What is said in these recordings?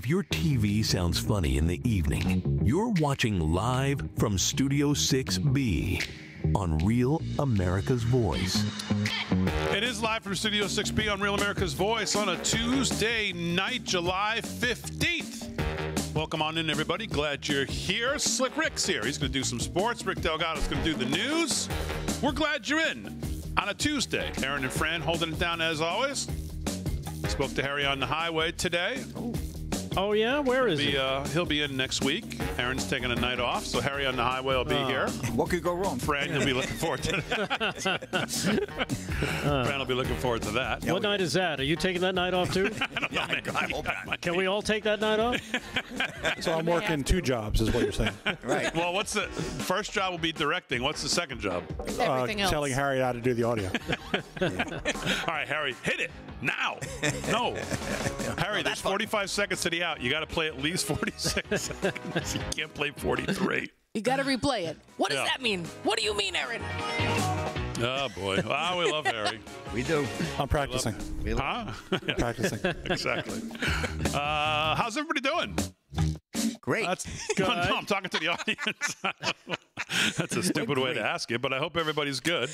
If your TV sounds funny in the evening, you're watching live from Studio 6B on Real America's Voice. It is live from Studio 6B on Real America's Voice on a Tuesday night, July 15th. Welcome on in, everybody. Glad you're here. Slick Rick's here. He's going to do some sports. Rick Delgado's going to do the news. We're glad you're in on a Tuesday. Aaron and Fran holding it down as always. Spoke to Harry on the highway today. Oh, yeah? Where is he? He'll be in next week. Aaron's taking a night off, so Harry on the highway will be here. What could go wrong? Fran, you'll be looking forward to that. Fran will be looking forward to that. What night is that? Are you taking that night off, too? I don't know, man. I hope not. Can we all take that night off? So I'm working two jobs, is what you're saying. Right. Well, what's the first job will be directing. What's the second job? Everything else. Telling Harry how to do the audio. All right, Harry, hit it now. No. Harry, there's 45 seconds to the out. You got to play at least 46 seconds. You can't play 43. You got to replay it. What does Yeah. that mean? What do you mean, Aaron? Oh, boy. Wow, we love Harry. We do. I'm practicing. Huh? Yeah, Practicing. exactly. How's everybody doing? Great. That's good. No, I'm talking to the audience. That's a stupid way to ask it, but I hope everybody's good.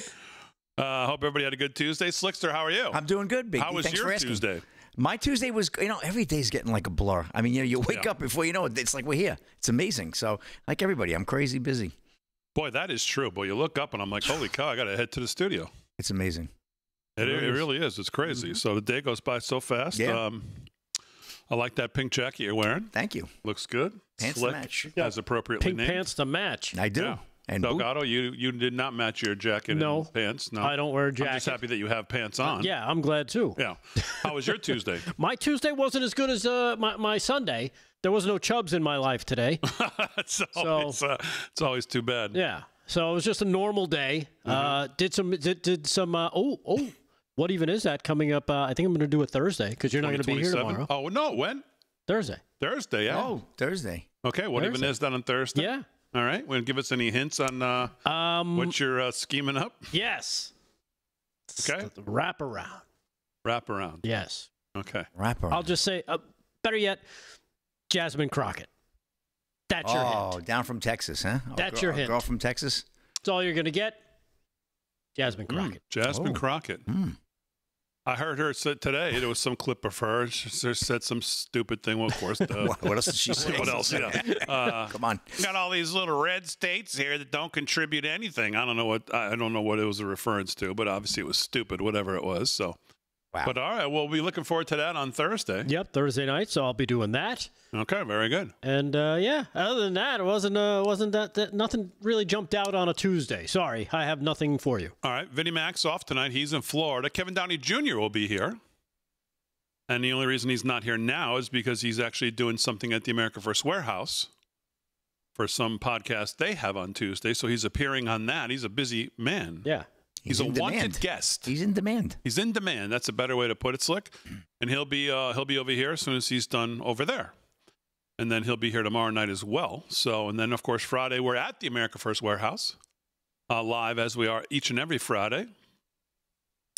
Hope everybody had a good Tuesday. Slickster, how are you? I'm doing good, Biggie. How was Thanks your for asking. Tuesday? My Tuesday was, every day's getting like a blur. I mean, you wake up before you know it. It's like we're here. It's amazing. So, like everybody, I'm crazy busy. Boy, that is true. Boy, you look up and I'm like, holy cow, I got to head to the studio. It's amazing. It really is. It's crazy. Mm-hmm. So the day goes by so fast. Yeah. I like that pink jacket you're wearing. Thank you. Looks good. Pants to Slick, match. as appropriately Pink named. pants to match. I do. Yeah. And boot. Delgado, you did not match your jacket No. and pants. No, I don't wear a I'm just jacket. happy that you have pants on. Yeah, I'm glad, too. Yeah. How was your Tuesday? My Tuesday wasn't as good as my Sunday. There was no Chubbs in my life today. it's always too bad. Yeah. So it was just a normal day. Did some. What even is that coming up? I think I'm going to do it Thursday because you're not going to be here 2027? tomorrow. Oh, no. When? Thursday. Thursday, yeah. Oh, Thursday. Okay, what even Thursday. is that on Thursday? Yeah. All right. Want to give us any hints on what you're scheming up? Yes. Okay. Wrap around. Wrap around. Yes. Okay. Rapper. I'll just say, better yet, Jasmine Crockett. That's your hint. Down from Texas, huh? That's your hint. Girl from Texas. That's all you're going to get. Jasmine Crockett. Jasmine Oh. Crockett. Mm. I heard her say today, there was some clip of her. She said some stupid thing. Well, of course. What else did she say? What else? Yeah. Come on. Got all these little red states here that don't contribute anything. I don't know what it was a reference to, but obviously it was stupid, whatever it was. So, Wow. but all right, we'll be looking forward to that on Thursday. Yep, Thursday night, so I'll be doing that. Okay, very good. And yeah, other than that, it wasn't that nothing really jumped out on a Tuesday. Sorry, I have nothing for you. All right, Vinnie Mac's off tonight. He's in Florida. Kevin Downey Jr. will be here. And the only reason he's not here now is because he's actually doing something at the America First Warehouse for some podcast they have on Tuesday. So he's appearing on that. He's a busy man. Yeah. He's a in wanted demand. guest. He's in demand. He's in demand. That's a better way to put it, Slick. And he'll be over here as soon as he's done over there. And then he'll be here tomorrow night as well. So, and then of course Friday we're at the America First Warehouse, live as we are each and every Friday.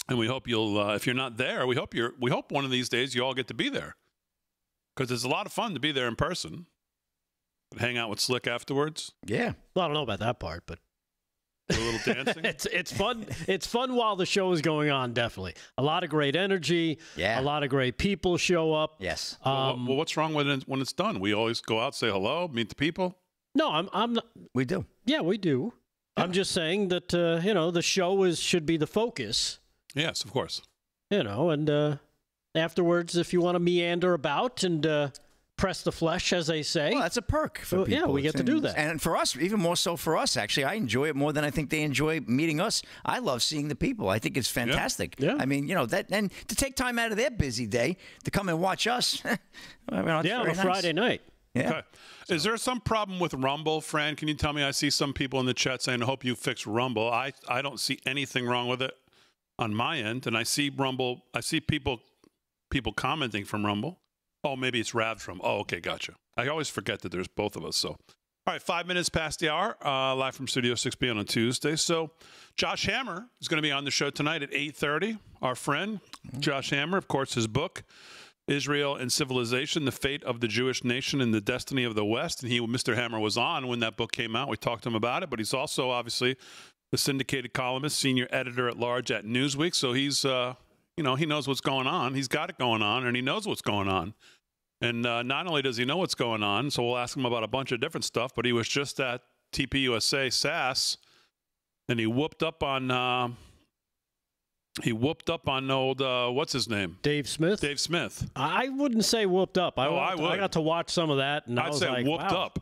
And we hope you'll, if you're not there, we hope one of these days you all get to be there, because it's a lot of fun to be there in person. Hang out with Slick afterwards. Yeah. Well, I don't know about that part, but Do a little dancing. it's fun. It's fun while the show is going on. Definitely, a lot of great energy. Yeah. A lot of great people show up. Yes. Well, what's wrong with it when it's done? We always go out, say hello, meet the people. No, I'm not. We do. Yeah, we do. I'm just saying that the show should be the focus. Yes, of course. And afterwards, if you want to meander about and press the flesh, as they say. Well, that's a perk for Well, people. yeah, we get to do that. And for us, even more so for us, actually, I enjoy it more than I think they enjoy meeting us. I love seeing the people. I think it's fantastic. Yeah. I mean, that, and to take time out of their busy day to come and watch us. I mean, it's yeah, on very a nice. Friday night. Yeah. Okay. Is there some problem with Rumble, Fran? Can you tell me? I see some people in the chat saying, I hope you fix Rumble. I don't see anything wrong with it on my end. And I see Rumble. I see people commenting from Rumble. Oh, maybe it's Rav's from. Oh, okay, gotcha. I always forget that there's both of us. So, all right, 5 minutes past the hour, live from Studio 6B on a Tuesday. So, Josh Hammer is going to be on the show tonight at 8:30. Our friend, Josh Hammer, of course, his book, Israel and Civilization, The Fate of the Jewish Nation and the Destiny of the West. And Mr. Hammer was on when that book came out. We talked to him about it, but he's also obviously the syndicated columnist, senior editor at large at Newsweek. So he's, he knows what's going on. He's got it going on, and he knows what's going on. And not only does he know what's going on, so we'll ask him about a bunch of different stuff, but he was just at TPUSA SAS, and he whooped up on old what's his name? Dave Smith. Dave Smith. I wouldn't say whooped up. I would. I got to watch some of that, and I I'd was say like, whooped wow. up.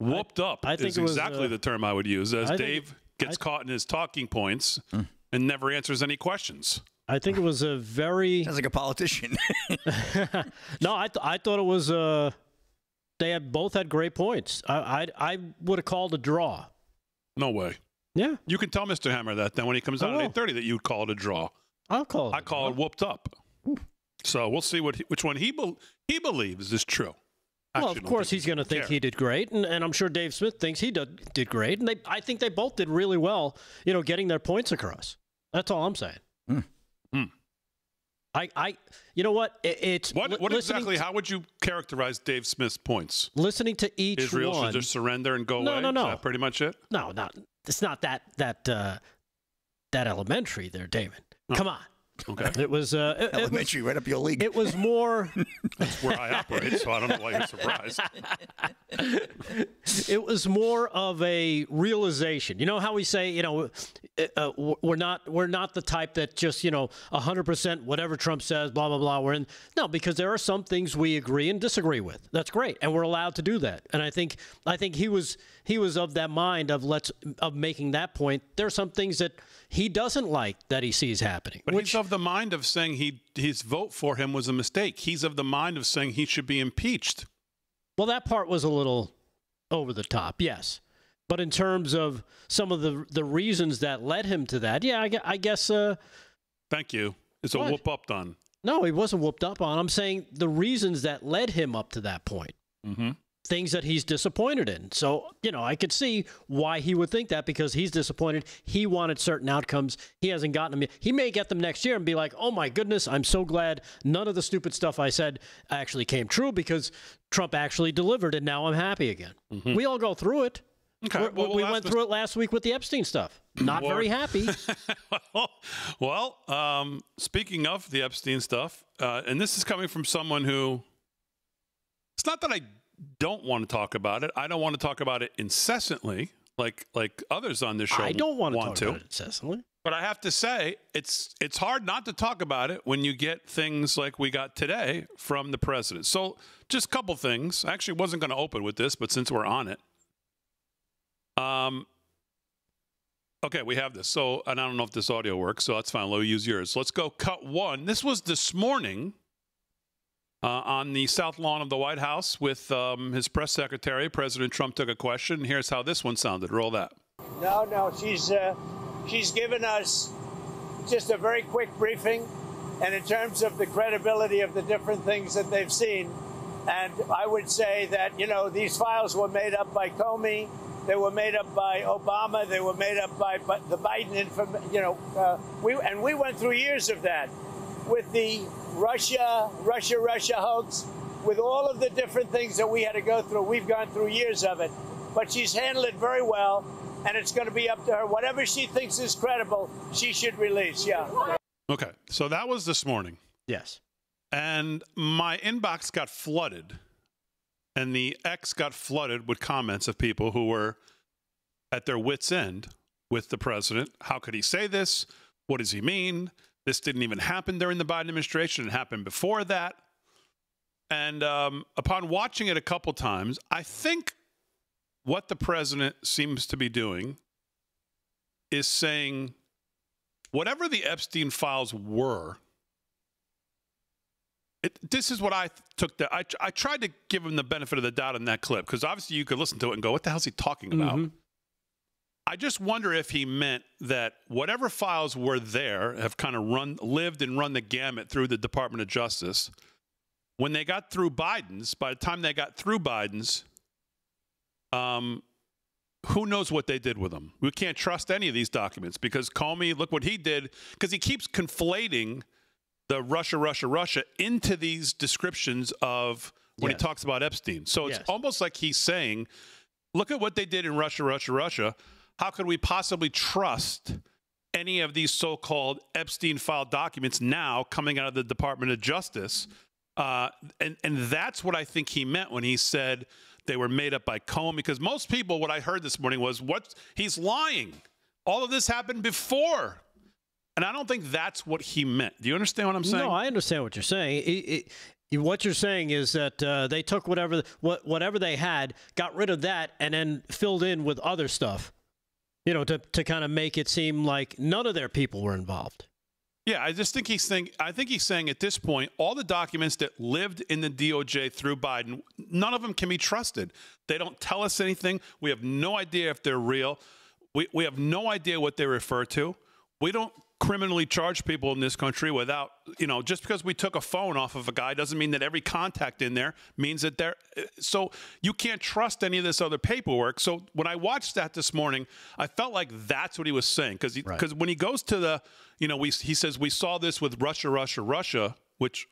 Whooped up I think is it was, exactly the term I would use, as Dave gets caught in his talking points and never answers any questions. I think it was a very. Sounds like a politician. No, I thought it was. They both had great points. I would have called a draw. No way. Yeah, You can tell Mr. Hammer that then when he comes out at 8:30 that you'd call it a draw. I'll call it. I call it whooped up. So we'll see which one he believes is true. Well, of course he's going to think he did great, and I'm sure Dave Smith thinks he did great, and I think they both did really well, getting their points across. That's all I'm saying. You know what? It's what exactly? How would you characterize Dave Smith's points? Listening to each Israel one. should just surrender and go away. No. Is that pretty much it? No, it's not that elementary there, Damon. Come on. Okay. It was Elementary, right up your league. It was more. That's where I operate, so I don't know why you're surprised. It was more of a realization. You know how we say, we're not the type that just 100% whatever Trump says, blah blah blah. We're in because there are some things we agree and disagree with. That's great, and we're allowed to do that. And I think he was of that mind of making that point. There are some things that he doesn't like that he sees happening. But he's of the mind of saying his vote for him was a mistake. He's of the mind of saying he should be impeached. Well, that part was a little over the top, yes. But in terms of some of the reasons that led him to that, yeah, I guess. Thank you. It's a whoop up done. No, he wasn't whooped up on. I'm saying the reasons that led him up to that point. Mm-hmm. Things that he's disappointed in. So, I could see why he would think that because he's disappointed. He wanted certain outcomes. He hasn't gotten them. He may get them next year and be like, oh, my goodness, I'm so glad none of the stupid stuff I said actually came true because Trump actually delivered and now I'm happy again. Mm-hmm. We all go through it. Okay. We went through it last week with the Epstein stuff. Not very happy. Well, speaking of the Epstein stuff, and this is coming from someone who, it's not that I don't want to talk about it. I don't want to talk about it incessantly, like others on this show. I don't want to talk about it incessantly. But I have to say, it's hard not to talk about it when you get things like we got today from the president. So just a couple things. I actually wasn't going to open with this, but since we're on it. Okay, we have this. So, and I don't know if this audio works, so that's fine. We'll use yours. Let's go cut one. This was this morning. On the south lawn of the White House with his press secretary, President Trump took a question. Here's how this one sounded. Roll that. No, she's given us just a very quick briefing, and in terms of the credibility of the different things that they've seen. And I would say that, these files were made up by Comey. They were made up by Obama. They were made up by the Biden we went through years of that with the Russia hoax, with all of the different things that we had to go through. We've gone through years of it, but she's handled it very well, and it's going to be up to her. Whatever she thinks is credible, she should release, yeah. Okay, so that was this morning. Yes. And my inbox got flooded, and the X got flooded with comments of people who were at their wits' end with the president. How could he say this? What does he mean? This didn't even happen during the Biden administration. It happened before that. And upon watching it a couple times, I think what the president seems to be doing is saying whatever the Epstein files were, this is what I took. I tried to give him the benefit of the doubt in that clip because obviously you could listen to it and go, what the hell is he talking about? Mm-hmm. I just wonder if he meant that whatever files were there have kind of lived and run the gamut through the Department of Justice. When they got through Biden's, by the time they got through Biden's, who knows what they did with them? We can't trust any of these documents because Comey, look what he did, because he keeps conflating the Russia into these descriptions of when Yes. he talks about Epstein. So it's Yes. almost like he's saying, look at what they did in Russia. How could we possibly trust any of these so-called Epstein file documents now coming out of the Department of Justice? And that's what I think he meant when he said they were made up by Cohen, because most people, what I heard this morning was, he's lying. All of this happened before. And I don't think that's what he meant. Do you understand what I'm saying? No, I understand what you're saying. What you're saying is that they took whatever they had, got rid of that, and then filled in with other stuff, to kind of make it seem like none of their people were involved. Yeah, I think he's saying at this point, all the documents that lived in the DOJ through Biden, none of them can be trusted. They don't tell us anything. We have no idea if they're real. We have no idea what they refer to. We don't criminally charge people in this country without, just because we took a phone off of a guy doesn't mean that every contact in there means that they're, so you can't trust any of this other paperwork. So when I watched that this morning, I felt like that's what he was saying. Because when he goes to the, he says, we saw this with Russia, which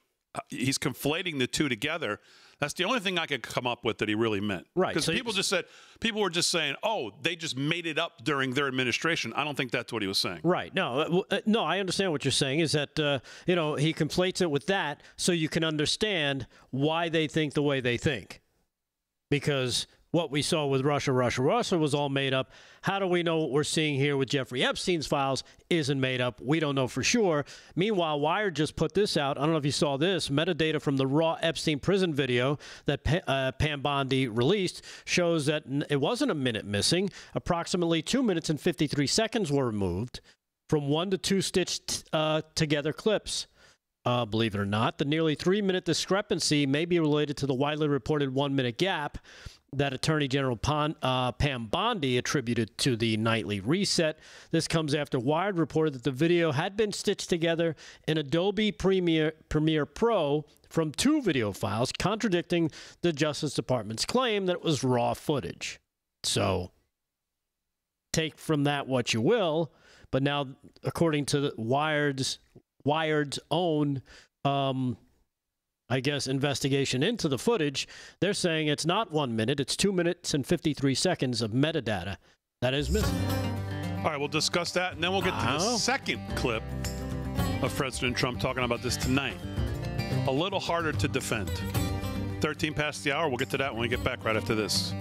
he's conflating the two together. That's the only thing I could come up with that he really meant. Right. Because people were just saying, oh, they just made it up during their administration. I don't think that's what he was saying. Right. No, I understand what you're saying is that, he conflates it with that so you can understand why they think the way they think. Because what we saw with Russia was all made up. How do we know what we're seeing here with Jeffrey Epstein's files isn't made up? We don't know for sure. Meanwhile, Wired just put this out. I don't know if you saw this. Metadata from the raw Epstein prison video that Pam Bondi released shows that it wasn't a minute missing. Approximately 2 minutes and 53 seconds were removed from 1 to 2 stitched together clips. Believe it or not, the nearly 3-minute discrepancy may be related to the widely reported 1-minute gap that Attorney General Pam Bondi attributed to the nightly reset. This comes after Wired reported that the video had been stitched together in Adobe Premiere Pro from 2 video files, contradicting the Justice Department's claim that it was raw footage. So take from that what you will, but now, according to Wired's own investigation into the footage, they're saying it's not 1 minute, it's 2 minutes and 53 seconds of metadata that is missing. All right, we'll discuss that, and then we'll get to the second clip of President Trump talking about this tonight. A little harder to defend. 13 past the hour. We'll get to that when we get back right after this.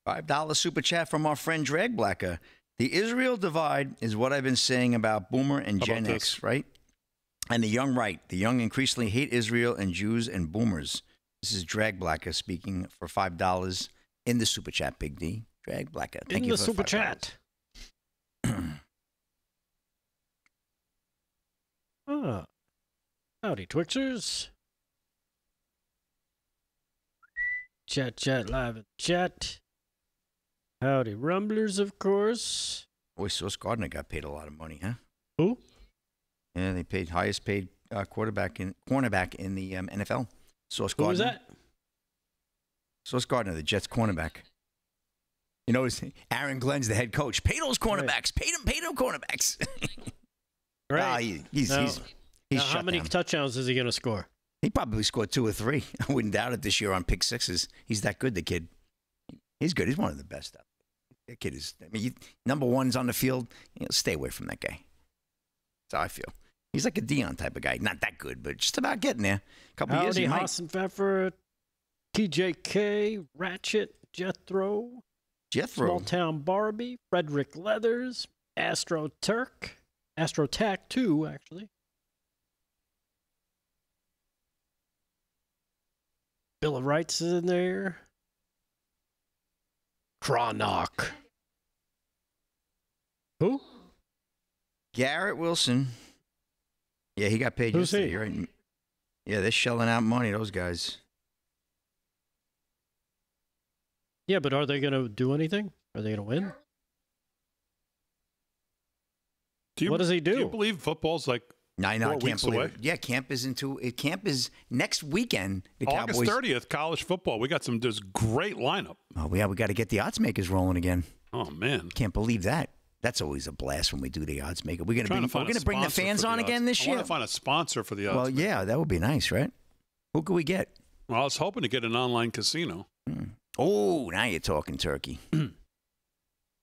$5 super chat from our friend Drag Blacker. The Israel divide is what I've been saying about Boomer and Gen X, right? And the young right. The young increasingly hate Israel and Jews and Boomers. This is Drag Blacker speaking for $5 in the super chat, Big D. Drag Blacker. Thank in you the for super $5. chat. Howdy, Twixers. Chat, live in chat. Howdy, Rumblers, of course. Boy, Sauce Gardner got paid a lot of money, huh? Who? Yeah, they paid highest paid cornerback in the NFL. Sauce Who Gardner. was that? Sauce Gardner, the Jets cornerback. You know, Aaron Glenn's the head coach. Pay those cornerbacks. Right. Pay them cornerbacks. Right. He's now, shut how many down. touchdowns is he going to score? He probably scored 2 or 3. I wouldn't doubt it this year on pick sixes. He's that good, the kid. He's good. He's one of the best. That kid is, I mean, number one's on the field. Stay away from that guy. That's how I feel. He's like a Dion type of guy. Not that good, but just about getting there. A couple years, he might. Hassan Pfeffer, TJK, Ratchet, Jethro, Small Town Barbie, Frederick Leathers, Astro Tac 2, actually. Bill of Rights is in there. Cronach. Who? Garrett Wilson. Yeah, he got paid Who's yesterday. he? You're right. Yeah, they're shelling out money, those guys. Yeah, but are they going to do anything? Are they going to win? What does he do? Do you believe football's like I 4 can't weeks believe away? it. Yeah, camp is next weekend. The August Cowboys. 30th, college football. We got this great lineup. Oh, yeah, we got to get the odds makers rolling again. Oh, man. Can't believe that. That's always a blast when we do the odds maker. We're going to bring the fans on again this year. I want to find a sponsor for the odds. Well, yeah, that would be nice, right? Who could we get? Well, I was hoping to get an online casino. Oh, now you're talking turkey.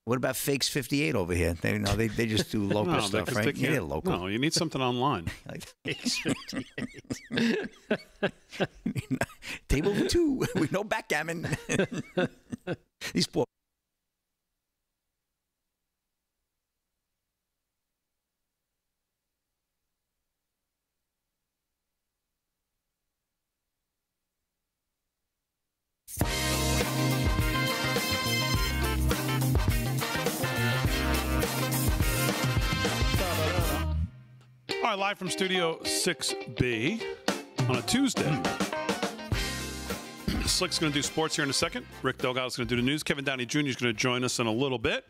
What about Fakes 58 over here? They just do local stuff, right? Yeah, they're local. No, you need something online. Like Fakes 58. Table 2 with no backgammon. These poor. All right, live from Studio 6B on a Tuesday. Slick's going to do sports here in a second. Rick Delgado's going to do the news. Kevin Downey Jr. is going to join us in a little bit.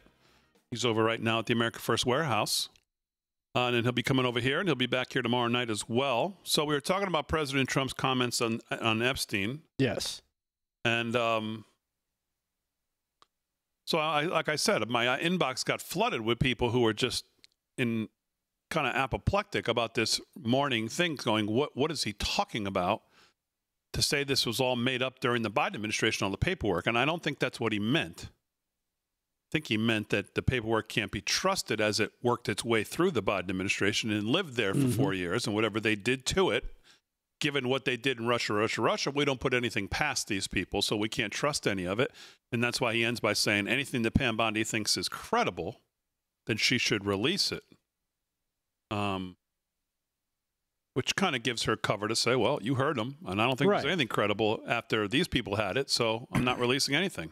He's over right now at the America First Warehouse. And then he'll be coming over here, and he'll be back here tomorrow night as well. So we were talking about President Trump's comments on Epstein. Yes. And so, like I said, my inbox got flooded with people who were just in kind of apoplectic about this morning thing, going, what is he talking about? To say this was all made up during the Biden administration, all the paperwork. And I don't think that's what he meant. I think he meant that the paperwork can't be trusted as it worked its way through the Biden administration and lived there for 4 years. And whatever they did to it, given what they did in Russia, we don't put anything past these people, so we can't trust any of it. And that's why he ends by saying anything that Pam Bondi thinks is credible, then she should release it. Which kind of gives her cover to say, well, you heard them, and I don't think there's anything credible after these people had it, so I'm not releasing anything.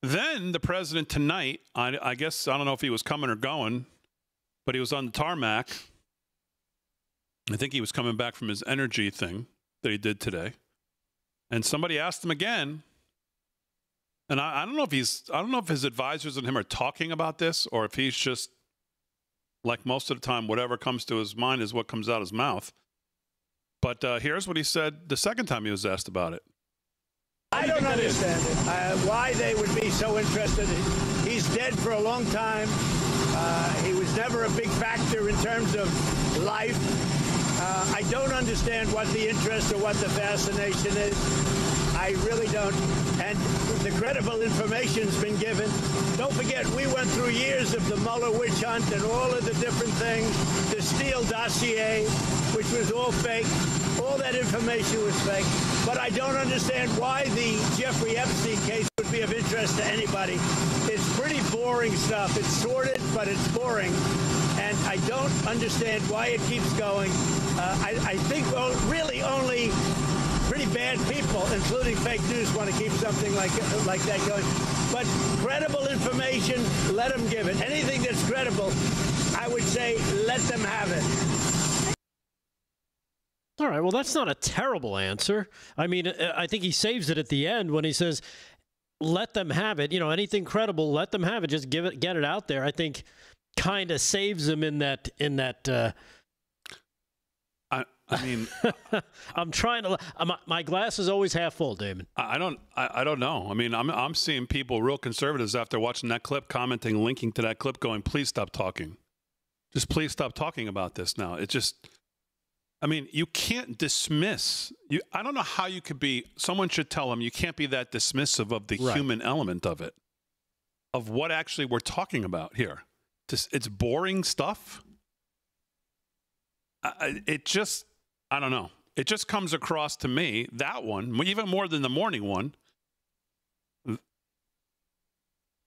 Then the president tonight, I guess, I don't know if he was coming or going, but he was on the tarmac. I think he was coming back from his energy thing that he did today. And somebody asked him again, and I don't know if his advisors and him are talking about this, or if he's just, like most of the time, whatever comes to his mind is what comes out his mouth. But here's what he said the second time he was asked about it. I don't understand it. Why they would be so interested. He's dead for a long time. He was never a big factor in terms of life. I don't understand what the interest or what the fascination is. I really don't. And the credible information's been given. Don't forget, we went through years of the Mueller witch hunt and all of the different things, the Steele dossier, which was all fake. All that information was fake. But I don't understand why the Jeffrey Epstein case would be of interest to anybody. It's pretty boring stuff. It's sordid, but it's boring. And I don't understand why it keeps going. I think really only pretty bad people, including fake news, want to keep something like that going. But credible information, let them give it. Anything that's credible, I would say let them have it. All right, well, that's not a terrible answer. I mean, I think he saves it at the end when he says, let them have it. You know, anything credible, let them have it. Just get it out there. I think kind of saves him in that I mean, I'm trying to. My glass is always half full, Damon. I don't know. I mean, I'm seeing people, real conservatives, after watching that clip, commenting, linking to that clip, going, "Please stop talking. Just please stop talking about this now." It just, I mean, you can't dismiss. I don't know how you could be. Someone should tell him you can't be that dismissive of the human element of it, of what actually we're talking about here. It's boring stuff. I don't know. It just comes across to me, that one, even more than the morning one.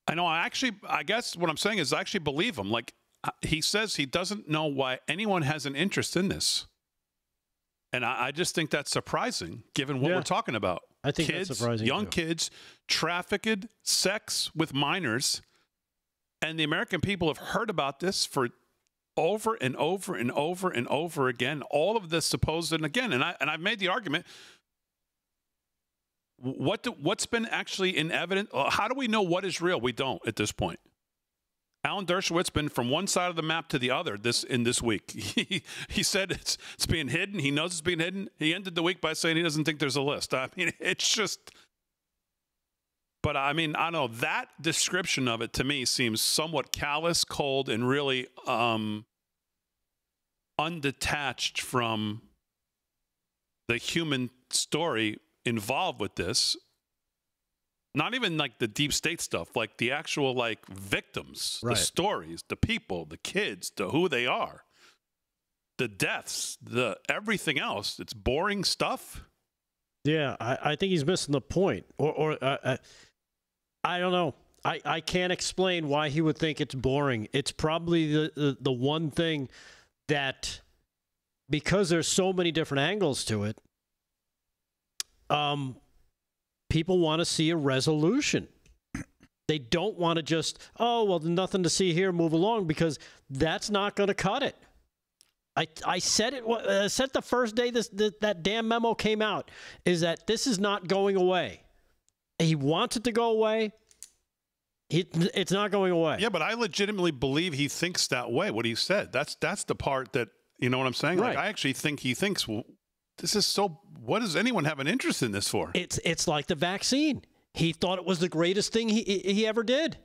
I guess what I'm saying is I actually believe him. Like, he says he doesn't know why anyone has an interest in this. And I just think that's surprising, given what we're talking about. I think that's surprising, young kids, trafficked, sex with minors. And the American people have heard about this for over and over and over and over again. All of this supposed, and again, and I've made the argument. What's been actually in evidence? How do we know what is real? We don't at this point. Alan Dershowitz been from one side of the map to the other this week. He said it's being hidden. He knows it's being hidden. He ended the week by saying he doesn't think there's a list. I mean, it's just. But I mean, I don't know, that description of it to me seems somewhat callous, cold, and really undetached from the human story involved with this. Not even like the deep state stuff, like the actual like victims, the stories, the people, the kids, who they are, the deaths, the everything else. It's boring stuff. Yeah, I think he's missing the point. I don't know. I can't explain why he would think it's boring. It's probably the one thing that, because there's so many different angles to it, people want to see a resolution. They don't want to just, there's nothing to see here, move along, because that's not going to cut it. I said it. Said the first day that damn memo came out, is that this is not going away. He wants it to go away. It's not going away. Yeah, but I legitimately believe he thinks that way. What he said. That's the part that, you know what I'm saying? Right. Like, I actually think he thinks, well, this is so. What does anyone have an interest in this for? It's like the vaccine. He thought it was the greatest thing he ever did.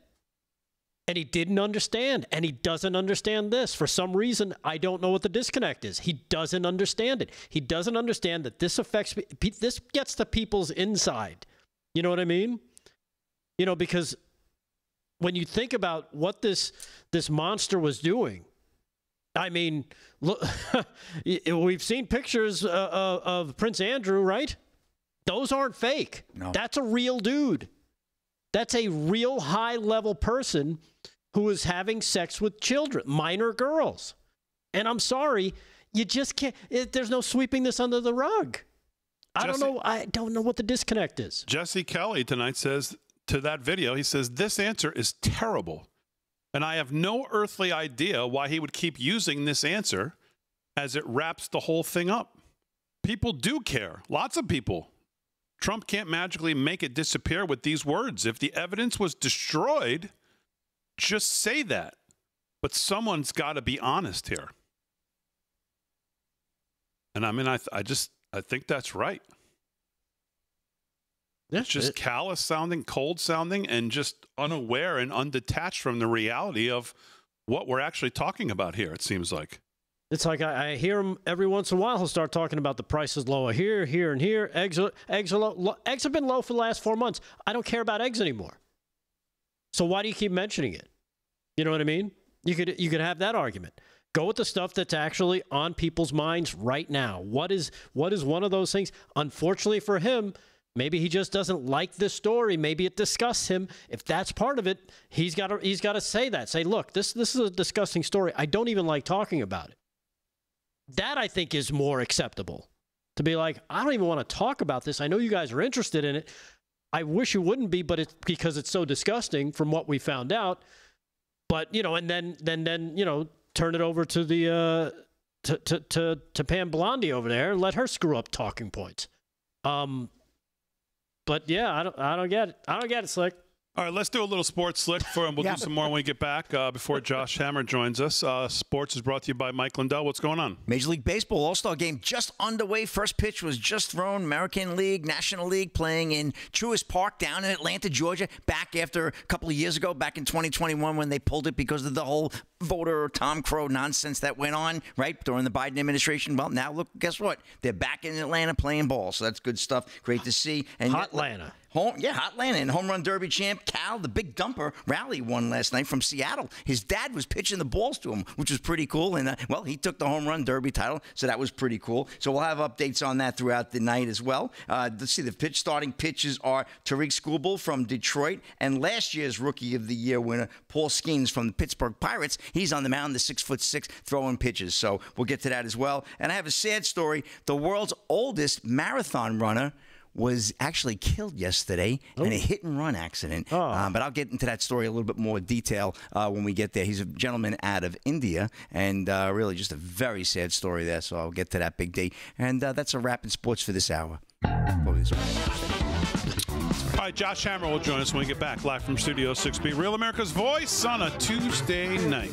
And he didn't understand. And he doesn't understand this. For some reason, I don't know what the disconnect is. He doesn't understand it. He doesn't understand that this affects, this gets to people's inside. You know what I mean? You know, because when you think about what this monster was doing, I mean, look, we've seen pictures of Prince Andrew, right? Those aren't fake. No. That's a real dude. That's a real high-level person who is having sex with children, minor girls. And I'm sorry, you just can't. There's no sweeping this under the rug. I don't know what the disconnect is. Jesse Kelly tonight says to that video, he says, "This answer is terrible. And I have no earthly idea why he would keep using this answer as it wraps the whole thing up. People do care. Lots of people. Trump can't magically make it disappear with these words. If the evidence was destroyed, just say that. But someone's got to be honest here." And I mean, I think that's right. It's just callous sounding, cold sounding, and just unaware and undetached from the reality of what we're actually talking about here, it seems like. It's like I hear him every once in a while. He'll start talking about the prices lower here, here, and here. Eggs are low. Eggs have been low for the last 4 months. I don't care about eggs anymore. So why do you keep mentioning it? You know what I mean? You could have that argument. Go with the stuff that's actually on people's minds right now. What is one of those things? Unfortunately for him, maybe he just doesn't like this story. Maybe it disgusts him. If that's part of it, he's got to say that. Say, look, this is a disgusting story. I don't even like talking about it. That, I think, is more acceptable. To be like, I don't even want to talk about this. I know you guys are interested in it. I wish you wouldn't be, but it's because it's so disgusting from what we found out. But, you know, and then you know, turn it over to the to Pam Blondie over there and let her screw up talking points. But yeah, I don't get it. I don't get it, Slick. All right, let's do a little sports slick and we'll do some more when we get back before Josh Hammer joins us. Sports is brought to you by Mike Lindell. What's going on? Major League Baseball All-Star Game just underway. First pitch was just thrown. American League, National League playing in Truist Park down in Atlanta, Georgia, back after a couple of years ago, back in 2021 when they pulled it because of the whole voter Tom Crow nonsense that went on, right, during the Biden administration. Well, now look, guess what? They're back in Atlanta playing ball, so that's good stuff. Great to see. And Hot Atlanta. Hot Atlanta, and home run derby champ Cal, the big dumper, Raleigh won last night from Seattle. His dad was pitching the balls to him, which was pretty cool. And, well, he took the home run derby title, so that was pretty cool. So we'll have updates on that throughout the night as well. Let's see, the starting pitches are Tariq Skubal from Detroit, and last year's Rookie of the Year winner, Paul Skeens from the Pittsburgh Pirates. He's on the mound, the 6'6", throwing pitches. So we'll get to that as well. And I have a sad story. The world's oldest marathon runner was actually killed yesterday in a hit-and-run accident. But I'll get into that story a little bit more detail when we get there. He's a gentleman out of India, and really just a very sad story there, so I'll get to that big day. And that's a wrap in sports for this hour. All right, Josh Hammer will join us when we get back live from Studio 6B. Real America's Voice on a Tuesday night.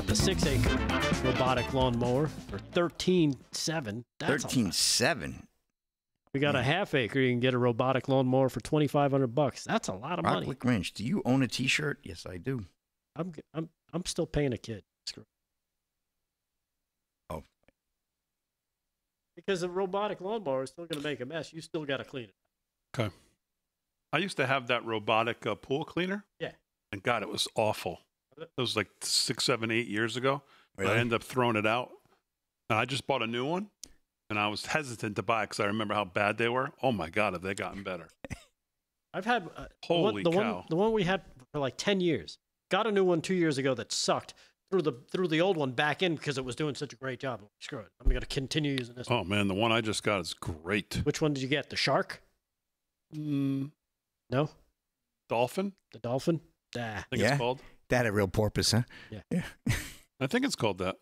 The 6-acre robotic lawnmower for $13,700. $13,700. We got a half-acre. You can get a robotic lawnmower for $2,500. That's a lot of money. Rocklick Ranch. Do you own a T-shirt? Yes, I do. I'm still paying a kid. Oh. Because the robotic lawnmower is still going to make a mess. You still got to clean it. Okay. I used to have that robotic pool cleaner. Yeah. And God, it was awful. It was like 6, 7, 8 years ago. Really? I ended up throwing it out. And I just bought a new one. And I was hesitant to buy it because I remember how bad they were. Oh, my God, have they gotten better. I've had Holy cow. The one we had for like 10 years. Got a new one 2 years ago that sucked. Threw the old one back in because it was doing such a great job. Screw it. I'm going to continue using this one. Oh, man, the one I just got is great. Which one did you get? The shark? No? Dolphin? The dolphin? I think it's called. That a real porpoise, huh? Yeah. I think it's called that.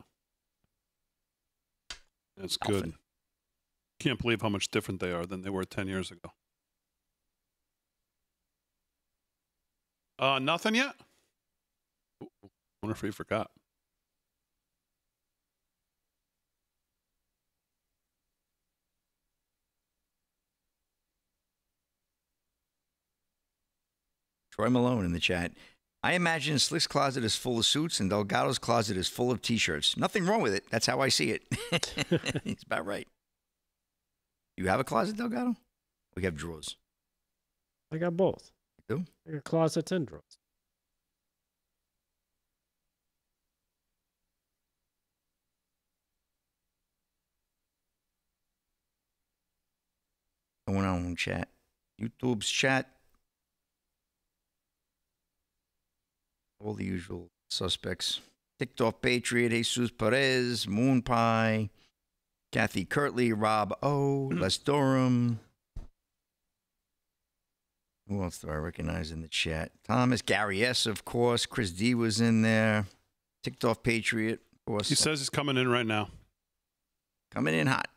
That's good. Can't believe how much different they are than they were 10 years ago. Nothing yet? Ooh, wonder if we forgot. Troy Malone in the chat. I imagine Slick's closet is full of suits and Delgado's closet is full of T-shirts. Nothing wrong with it. That's how I see it. He's about right. You have a closet, Delgado? We have drawers. I got both. You do? I got closets and drawers. Going on in chat. YouTube's chat. All the usual suspects. Ticked off Patriot, Jesus Perez, Moon Pie, Kathy Kirtley, Rob O, Les Durham. Who else do I recognize in the chat? Thomas, Gary S, of course. Chris D was in there. Ticked off Patriot, of course. He says he's coming in right now. Coming in hot.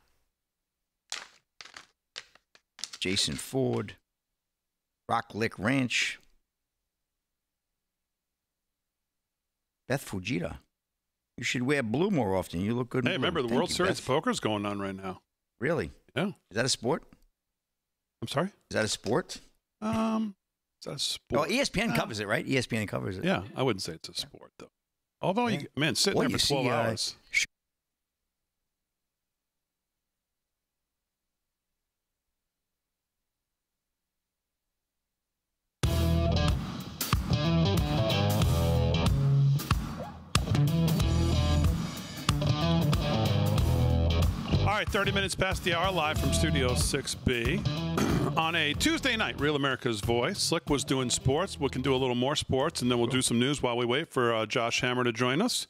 Jason Ford, Rocklick Ranch. Beth Fujita. You should wear blue more often. You look good in Hey, blue. remember the Thank World you, Series Beth. poker's going on right now. Really? Yeah. Is that a sport? I'm sorry? Is that a sport? Is that a sport? Oh, ESPN covers it, right? ESPN covers it. Yeah, I wouldn't say it's a sport, though. Although, Yeah. sitting Well, there you for 12 see, hours. right, 30 minutes past the hour, live from Studio 6B. On a Tuesday night, Real America's Voice. Slick was doing sports. We can do a little more sports, and then we'll do some news while we wait for Josh Hammer to join us.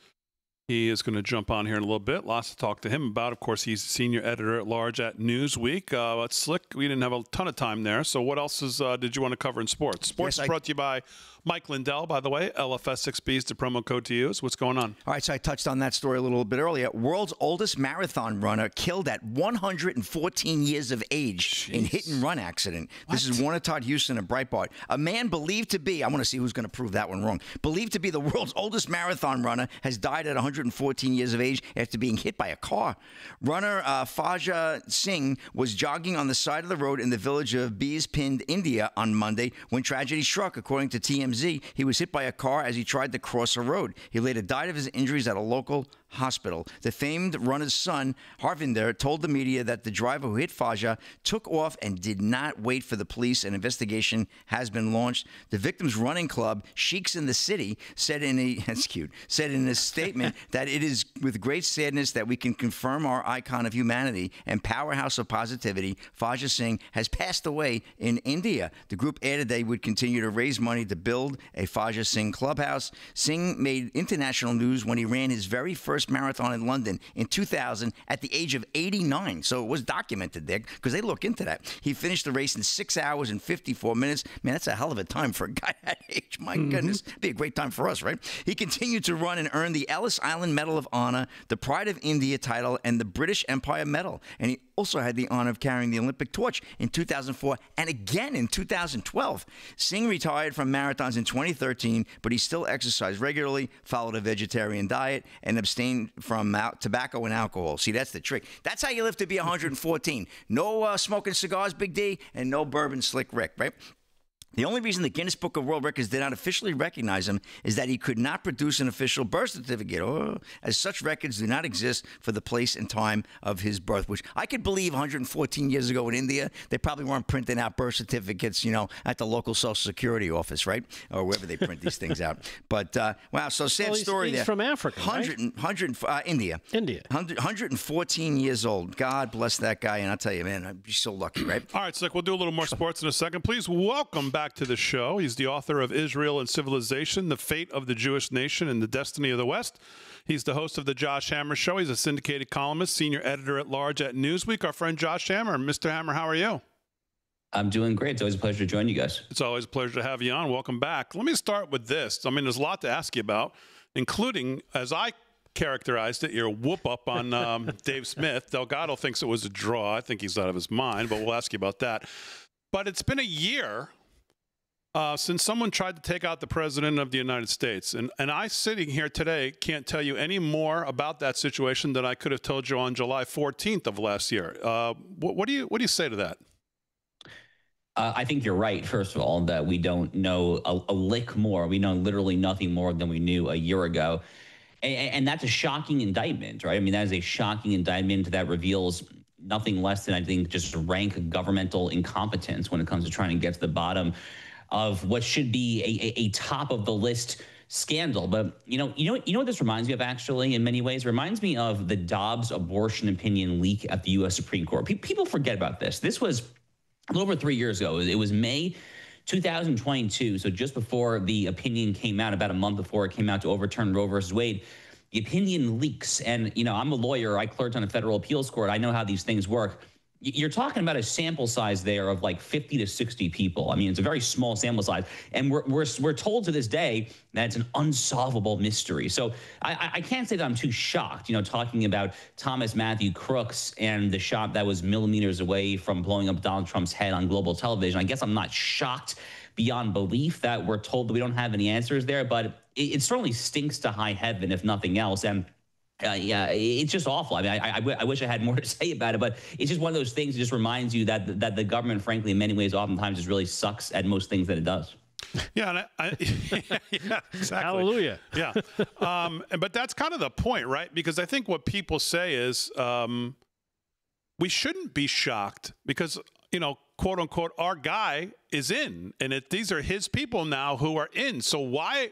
He is going to jump on here in a little bit. Lots to talk to him about. Of course, he's senior editor at large at Newsweek. But Slick, we didn't have a ton of time there. So what else did you want to cover in sports? Sports is brought to you by Mike Lindell, by the way. LFS6B is the promo code to use. What's going on? All right, so I touched on that story a little bit earlier. World's oldest marathon runner killed at 114 years of age in hit-and-run accident. What? This is Warner Todd Houston of Breitbart. A man believed to be, I want to see who's going to prove that one wrong, believed to be the world's oldest marathon runner has died at 114 years of age after being hit by a car. Runner Faja Singh was jogging on the side of the road in the village of Beespind, India on Monday when tragedy struck, according to TMZ. He was hit by a car as he tried to cross a road. He later died of his injuries at a local hospital. The famed runner's son, Harvinder, told the media that the driver who hit Faja took off and did not wait for the police. An investigation has been launched. The victim's running club, Sheiks in the City, said in a statement that it is with great sadness that we can confirm our icon of humanity and powerhouse of positivity, Faja Singh, has passed away in India. The group added they would continue to raise money to build a Faja Singh clubhouse. Singh made international news when he ran his very first marathon in London in 2000 at the age of 89. So it was documented there because they look into that. He finished the race in 6 hours and 54 minutes. Man, that's a hell of a time for a guy that age. My goodness. It'd be a great time for us, right? He continued to run and earn the Ellis Island Medal of Honor, the Pride of India title, and the British Empire Medal. And he also had the honor of carrying the Olympic torch in 2004 and again in 2012. Singh retired from marathons in 2013, but he still exercised regularly, followed a vegetarian diet, and abstained from tobacco and alcohol. See, that's the trick. That's how you live to be 114. No smoking cigars, Big D, and no bourbon, Slick Rick, right? The only reason the Guinness Book of World Records did not officially recognize him is that he could not produce an official birth certificate, as such records do not exist for the place and time of his birth, which I could believe 114 years ago in India, they probably weren't printing out birth certificates, at the local Social Security office, right? Or wherever they print these things out. But, wow, so sad story there. He's from Africa, India. 114 years old. God bless that guy, and I'll tell you, man, I'd be so lucky, right? All right, Slick, we'll do a little more sports in a second. Please welcome back to the show. He's the author of Israel and Civilization, The Fate of the Jewish Nation and the Destiny of the West. He's the host of the Josh Hammer Show. He's a syndicated columnist, senior editor at large at Newsweek. Our friend Josh Hammer. Mr. Hammer, how are you? I'm doing great. It's always a pleasure to join you guys. It's always a pleasure to have you on. Welcome back. Let me start with this. I mean, there's a lot to ask you about, including, as I characterized it, your whoop up on Dave Smith. Delgado thinks it was a draw. I think he's out of his mind, but we'll ask you about that. But it's been a year since someone tried to take out the president of the United States. And I, sitting here today, can't tell you any more about that situation than I could have told you on July 14th of last year. What do you say to that? I think you're right, first of all, that we don't know a lick more. We know literally nothing more than we knew a year ago. And that's a shocking indictment, right? I mean, that is a shocking indictment that reveals nothing less than, I think, just rank governmental incompetence when it comes to trying to get to the bottom of what should be a top of the list scandal. But you know what this reminds me of, actually, in many ways? It reminds me of the Dobbs abortion opinion leak at the U.S. Supreme Court. People forget about this. This was a little over 3 years ago. It was May 2022, so just before the opinion came out, about a month before it came out to overturn Roe versus Wade. The opinion leaks, and I'm a lawyer. I clerked on a federal appeals court. I know how these things work. You're talking about a sample size there of like 50 to 60 people. I mean, it's a very small sample size. And we're told to this day that it's an unsolvable mystery. So I can't say that I'm too shocked, talking about Thomas Matthew Crooks and the shot that was millimeters away from blowing up Donald Trump's head on global television. I guess I'm not shocked beyond belief that we're told that we don't have any answers there, but it certainly stinks to high heaven, if nothing else. And yeah, it's just awful. I mean, I wish I had more to say about it, but it's just one of those things that just reminds you that the government, frankly, in many ways, oftentimes just really sucks at most things that it does. Yeah, yeah, exactly. Hallelujah. Yeah. But that's kind of the point, right? Because I think what people say is we shouldn't be shocked because, quote unquote, our guy is in, and these are his people now who are in. So why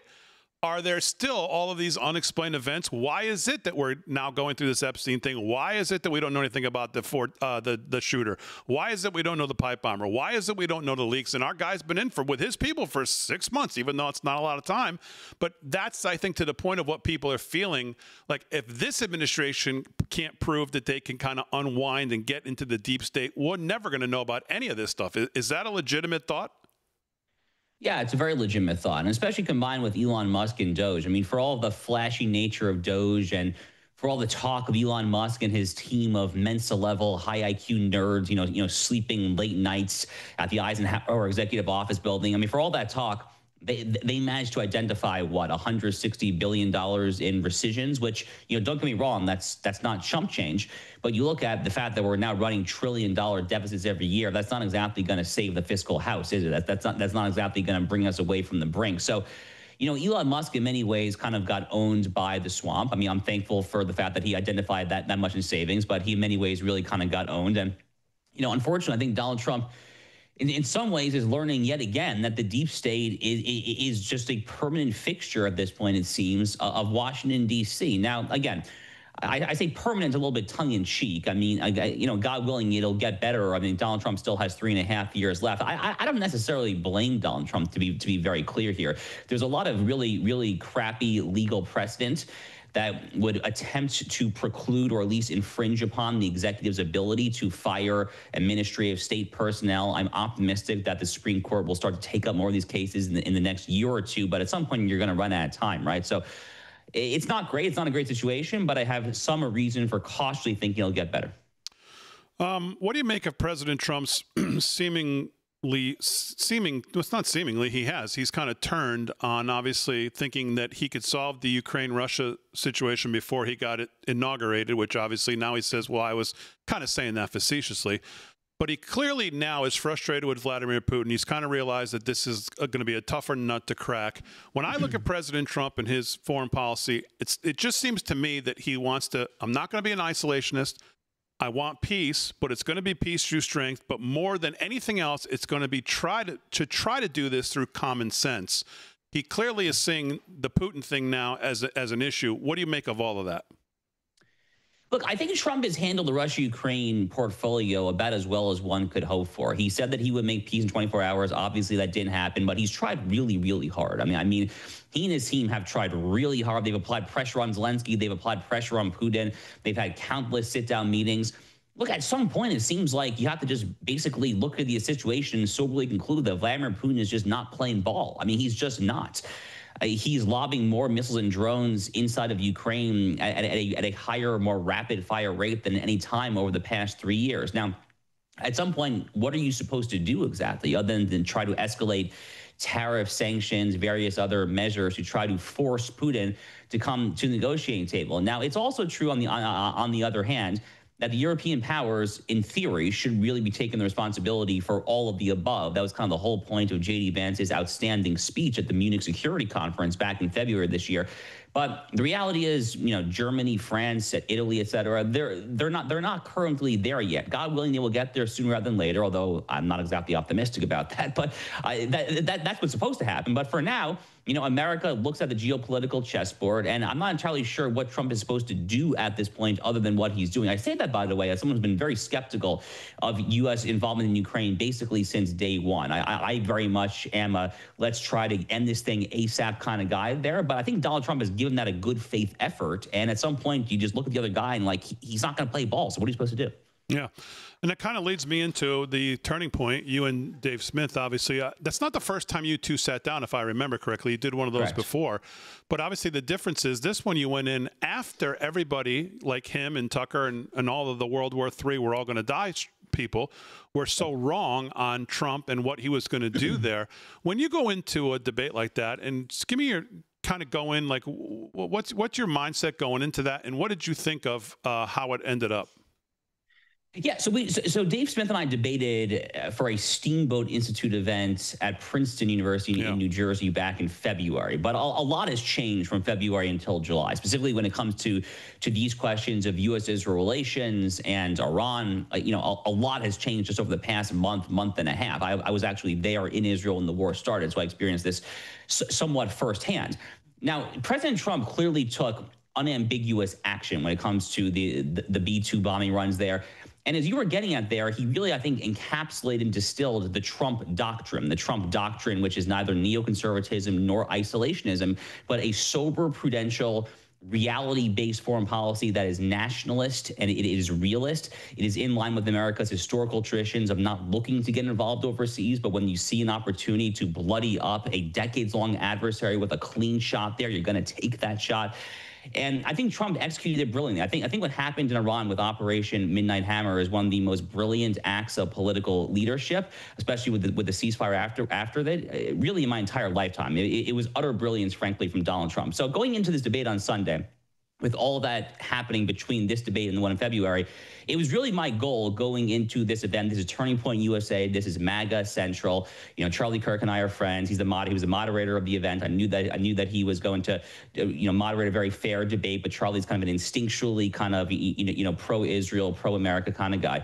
are there still all of these unexplained events? Why is it that we're now going through this Epstein thing? Why is it that we don't know anything about the shooter? Why is it we don't know the pipe bomber? Why is it we don't know the leaks? And our guy's been in with his people for 6 months, even though it's not a lot of time. But that's, I think, to the point of what people are feeling. Like, if this administration can't prove that they can kind of unwind and get into the deep state, we're never going to know about any of this stuff. Is that a legitimate thought? Yeah, it's a very legitimate thought, and especially combined with Elon Musk and Doge. I mean, for all the flashy nature of Doge and for all the talk of Elon Musk and his team of Mensa-level, high IQ nerds, you know, sleeping late nights at the Eisenhower Executive Office Building. I mean, for all that talk, they managed to identify what, $160 billion in rescissions, which, you know, don't get me wrong, that's not chump change. But you look at the fact that we're now running $1 trillion deficits every year. That's not exactly going to save the fiscal house, is it? That's not exactly going to bring us away from the brink. So, you know, Elon Musk in many ways kind of got owned by the swamp. I mean, I'm thankful for the fact that he identified that much in savings, but he in many ways really kind of got owned. And, you know, unfortunately, I think Donald Trump, in some ways, is learning yet again that the deep state is just a permanent fixture at this point, it seems, of Washington, D.C. Now, again, I say permanent a little bit tongue-in-cheek. I mean, you know, God willing, it'll get better. I mean, Donald Trump still has 3.5 years left. I don't necessarily blame Donald Trump, to be very clear here. There's a lot of really, really crappy legal precedent that would attempt to preclude or at least infringe upon the executive's ability to fire administrative state personnel. I'm optimistic that the Supreme Court will start to take up more of these cases in the next year or two, but at some point you're going to run out of time, right? So it's not great. It's not a great situation, but I have some reason for cautiously thinking it'll get better. What do you make of President Trump's he's kind of turned on obviously thinking that he could solve the Ukraine-Russia situation before he got it inaugurated, which obviously now he says, well, I was kind of saying that facetiously. But he clearly now is frustrated with Vladimir Putin. He's kind of realized that this is going to be a tougher nut to crack. When I look at President Trump and his foreign policy, it just seems to me that he wants to, I'm not going to be an isolationist. I want peace, but it's going to be peace through strength. But more than anything else, it's going to be try to do this through common sense. He clearly is seeing the Putin thing now as an issue. What do you make of all of that? Look, I think Trump has handled the Russia-Ukraine portfolio about as well as one could hope for. He said that he would make peace in 24 hours. Obviously, that didn't happen, but he's tried really, really hard. I mean, he and his team have tried really hard. They've applied pressure on Zelensky. They've applied pressure on Putin. They've had countless sit-down meetings. Look, at some point, it seems like you have to just basically look at the situation and soberly conclude that Vladimir Putin is just not playing ball. I mean, he's just not. He's lobbing more missiles and drones inside of Ukraine at a higher, more rapid fire rate than any time over the past 3 years. Now, at some point, what are you supposed to do exactly other than try to escalate tariff sanctions, various other measures to try to force Putin to come to the negotiating table? Now, it's also true on the other hand that the European powers, in theory, should really be taking the responsibility for all of the above. That was kind of the whole point of J.D. Vance's outstanding speech at the Munich Security Conference back in February this year. But the reality is, you know, Germany, France, Italy, et cetera, they're not currently there yet. God willing, they will get there sooner rather than later, although I'm not exactly optimistic about that. But that's what's supposed to happen. But for now, you know, America looks at the geopolitical chessboard, and I'm not entirely sure what Trump is supposed to do at this point other than what he's doing. I say that, by the way, as someone who's been very skeptical of U.S. involvement in Ukraine basically since day one. I very much am a let's try to end this thing ASAP kind of guy there, but I think Donald Trump has given that a good faith effort, and at some point you just look at the other guy and like, he's not going to play ball, so what are you supposed to do? Yeah. And that kind of leads me into the turning point. You and Dave Smith, obviously, that's not the first time you two sat down, if I remember correctly. You did one of those before. But obviously the difference is this one you went in after everybody like him and Tucker and all of the World War III were all going to die people were so wrong on Trump and what he was going to do there. When you go into a debate like that, and just give me your kind of go in, like what's your mindset going into that, and what did you think of how it ended up? Yeah, so Dave Smith and I debated for a Steamboat Institute event at Princeton University in New Jersey back in February. But a lot has changed from February until July, specifically when it comes to these questions of U.S.-Israel relations and Iran. You know, a lot has changed just over the past month and a half. I was actually there in Israel when the war started, so I experienced this somewhat firsthand. Now, President Trump clearly took unambiguous action when it comes to the B-2 bombing runs there. And as you were getting at there, he really, I think, encapsulated and distilled the Trump doctrine, which is neither neoconservatism nor isolationism, but a sober, prudential, reality-based foreign policy that is nationalist and it is realist. It is in line with America's historical traditions of not looking to get involved overseas, but when you see an opportunity to bloody up a decades-long adversary with a clean shot there, you're going to take that shot. And I think Trump executed it brilliantly. I think what happened in Iran with Operation Midnight Hammer is one of the most brilliant acts of political leadership, especially with the ceasefire after that, really in my entire lifetime. It was utter brilliance, frankly, from Donald Trump. So going into this debate on Sunday, with all that happening between this debate and the one in February, it was really my goal going into this event. This is Turning Point USA. This is MAGA Central. You know, Charlie Kirk and I are friends. He was the moderator of the event. I knew that he was going to, moderate a very fair debate. But Charlie's kind of an instinctually kind of, pro-Israel, pro-America kind of guy.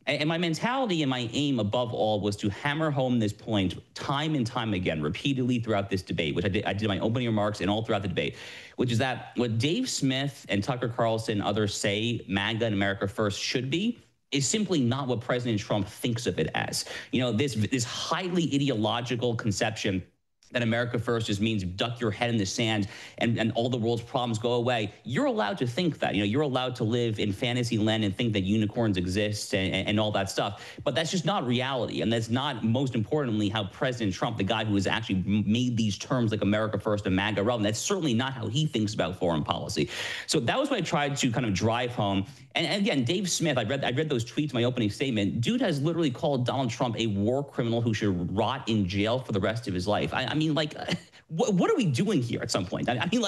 And my mentality and my aim above all was to hammer home this point time and time again, repeatedly throughout this debate, which I did in my opening remarks and all throughout the debate, which is that what Dave Smith and Tucker Carlson and others say MAGA and America First should be is simply not what President Trump thinks of it as. You know, this highly ideological conception that America First just means duck your head in the sand and all the world's problems go away. You're allowed to think that. You're allowed to live in fantasy land and think that unicorns exist and all that stuff. But that's just not reality. And that's not, most importantly, how President Trump, the guy who has actually made these terms like America First and MAGA relevant, that's certainly not how he thinks about foreign policy. So that was what I tried to kind of drive home. And again, Dave Smith, I read those tweets in my opening statement. Dude has literally called Donald Trump a war criminal who should rot in jail for the rest of his life. I mean, like, what are we doing here at some point? I mean,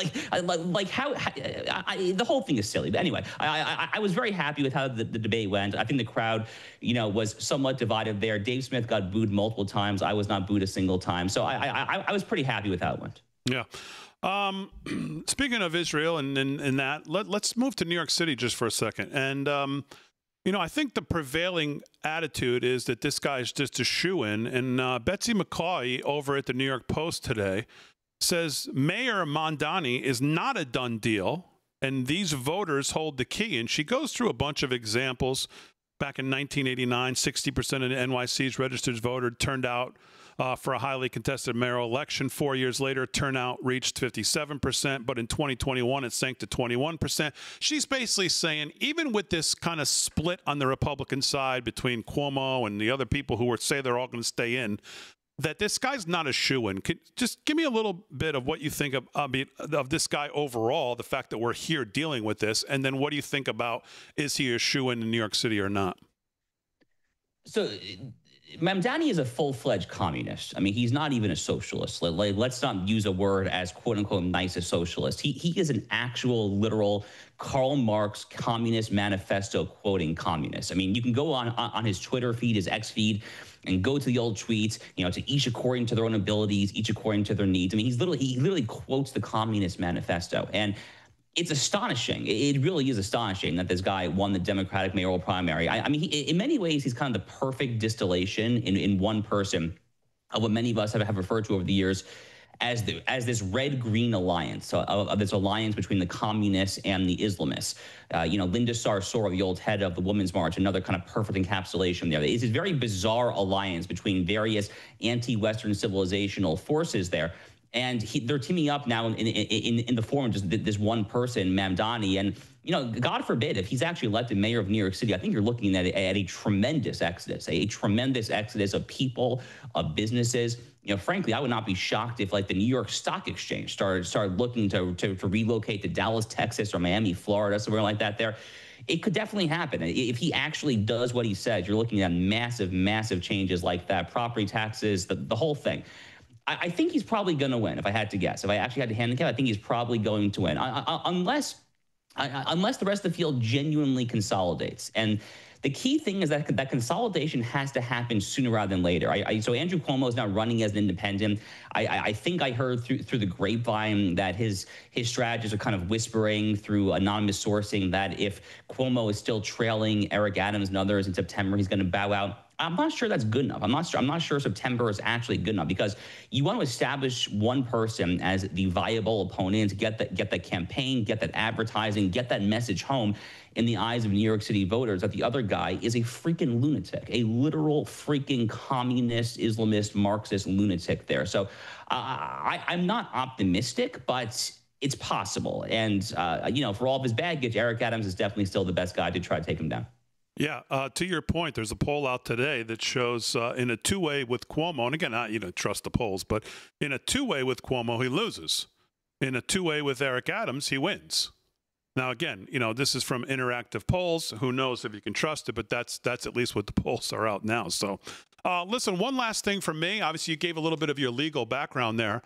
how the whole thing is silly. But anyway, I was very happy with how the debate went. I think the crowd, was somewhat divided there. Dave Smith got booed multiple times. I was not booed a single time. So I was pretty happy with how it went. Yeah. Speaking of Israel and that, let's move to New York City just for a second. And, I think the prevailing attitude is that this guy's just a shoo-in. And Betsy McCaughey over at the New York Post today says Mayor Mamdani is not a done deal, and these voters hold the key. And she goes through a bunch of examples. Back in 1989, 60% of the NYC's registered voters turned out for a highly contested mayoral election. 4 years later, turnout reached 57%, but in 2021, it sank to 21%. She's basically saying, even with this kind of split on the Republican side between Cuomo and the other people who say they're all going to stay in, that this guy's not a shoo-in. Just give me a little bit of what you think of this guy overall, the fact that we're here dealing with this, and then what do you think about, is he a shoo-in in New York City or not? So Mamdani is a full-fledged communist. I mean, he's not even a socialist. Let's not use a word as quote-unquote nice as socialist. He is an actual, literal Karl Marx Communist Manifesto quoting communist. I mean, you can go on his Twitter feed, his X feed, and go to the old tweets, to each according to their own abilities, each according to their needs. I mean, he literally quotes the Communist Manifesto. And it's astonishing. It really is astonishing that this guy won the Democratic mayoral primary. I mean, in many ways, he's kind of the perfect distillation in one person of what many of us have referred to over the years as this red-green alliance, of this alliance between the communists and the Islamists. Linda Sarsour, the old head of the Women's March, another kind of perfect encapsulation there. It's this very bizarre alliance between various anti-Western civilizational forces there. And they're teaming up now in the form of just this one person, Mamdani. And, God forbid, if he's actually elected mayor of New York City, I think you're looking at a tremendous exodus, a tremendous exodus of people, of businesses. Frankly, I would not be shocked if, like, the New York Stock Exchange started looking to relocate to Dallas, Texas, or Miami, Florida, somewhere like that there. It could definitely happen. If he actually does what he says, you're looking at massive, massive changes like that, property taxes, the whole thing. I think he's probably going to win, if I had to guess. If I actually had to handicap, I think he's probably going to win, unless the rest of the field genuinely consolidates. And the key thing is that consolidation has to happen sooner rather than later. So Andrew Cuomo is now running as an independent. I think I heard through the grapevine that his strategists are kind of whispering through anonymous sourcing that if Cuomo is still trailing Eric Adams and others in September, he's going to bow out. I'm not sure that's good enough. I'm not sure September is actually good enough, because you want to establish one person as the viable opponent, get that campaign, get that advertising, get that message home in the eyes of New York City voters that the other guy is a freaking lunatic, a literal freaking communist, Islamist, Marxist lunatic there. So I'm not optimistic, but it's possible. And, for all of his baggage, Eric Adams is definitely still the best guy to try to take him down. Yeah, to your point, there's a poll out today that shows in a two-way with Cuomo, and again, you don't trust the polls, but in a two-way with Cuomo, he loses. In a two-way with Eric Adams, he wins. Now, again, this is from interactive polls. Who knows if you can trust it, but that's at least what the polls are out now. So, listen, one last thing from me. Obviously, you gave a little bit of your legal background there.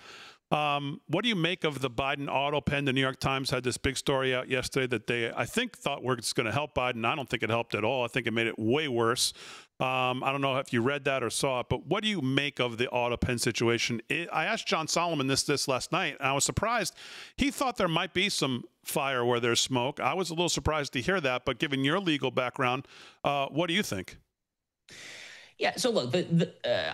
What do you make of the Biden auto pen? The New York Times had this big story out yesterday that they, I think, thought was going to help Biden. I don't think it helped at all. I think it made it way worse. I don't know if you read that or saw it, but what do you make of the auto pen situation? I asked John Solomon this last night, and I was surprised. He thought there might be some fire where there's smoke. I was a little surprised to hear that, but given your legal background, what do you think? Yeah, so look,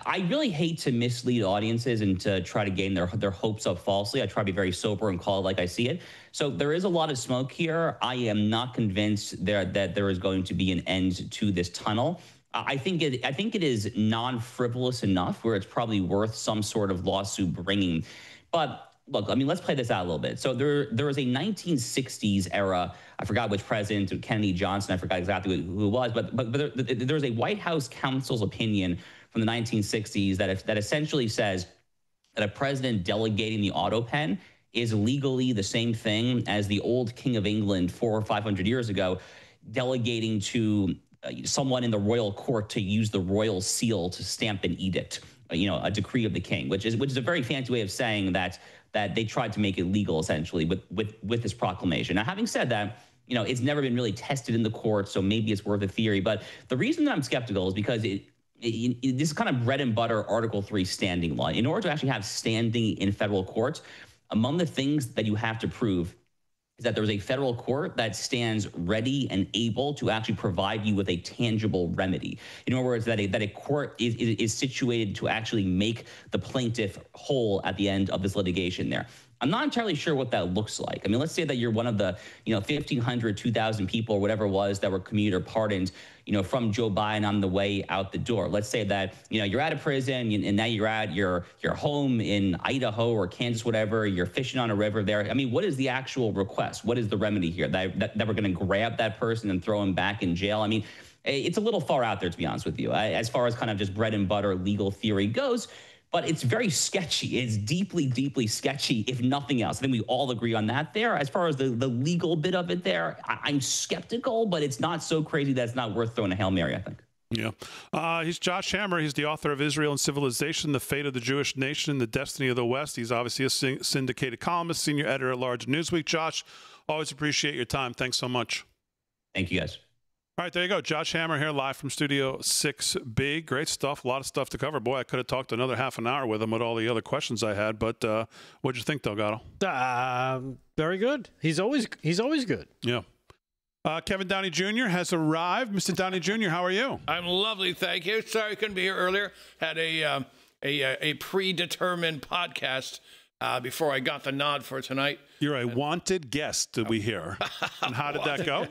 I really hate to mislead audiences and to try to gain their hopes up falsely. I try to be very sober and call it like I see it. So there is a lot of smoke here. I am not convinced that there is going to be an end to this tunnel. I think it is non-frivolous enough where it's probably worth some sort of lawsuit bringing. But look, I mean, let's play this out a little bit. So there was a 1960s era. I forgot which president, Kennedy, Johnson. I forgot exactly who it was. But there's a White House counsel's opinion from the 1960s that essentially says that a president delegating the auto pen is legally the same thing as the old King of England 400 or 500 years ago delegating to someone in the royal court to use the royal seal to stamp an edict, a decree of the king, which is a very fancy way of saying that they tried to make it legal essentially with this proclamation. Now, having said that, it's never been really tested in the court, so maybe it's worth a theory. But the reason that I'm skeptical is because this is kind of bread and butter Article 3 standing law. In order to actually have standing in federal courts, among the things that you have to prove is that there's a federal court that stands ready and able to actually provide you with a tangible remedy. In other words, that a court is situated to actually make the plaintiff whole at the end of this litigation there. I'm not entirely sure what that looks like. I mean, let's say that you're one of the 1,500, 2,000 people or whatever it was that were commuted or pardoned from Joe Biden on the way out the door. Let's say that you're out of prison and now you're at your home in Idaho or Kansas, whatever. You're fishing on a river there. I mean, what is the actual request? What is the remedy here? That we're going to grab that person and throw him back in jail? I mean, it's a little far out there, to be honest with you, as far as kind of just bread and butter legal theory goes. But it's very sketchy. It's deeply, deeply sketchy, if nothing else. I think we all agree on that there. As far as the legal bit of it there, I'm skeptical, but it's not so crazy that it's not worth throwing a Hail Mary, I think. Yeah. He's Josh Hammer. He's the author of Israel and Civilization, The Fate of the Jewish Nation, The Destiny of the West. He's obviously a syndicated columnist, senior editor at large Newsweek. Josh, always appreciate your time. Thanks so much. Thank you, guys. All right, there you go. Josh Hammer here live from Studio 6B. Great stuff. A lot of stuff to cover. Boy, I could have talked another half an hour with him with all the other questions I had. But what'd you think, Delgado? Very good. He's always good. Yeah. Kevin Downey Jr. has arrived. Mr. Downey Jr., how are you? I'm lovely, thank you. Sorry I couldn't be here earlier. Had a predetermined podcast before I got the nod for tonight. You're a wanted guest, did we hear? And how did that go?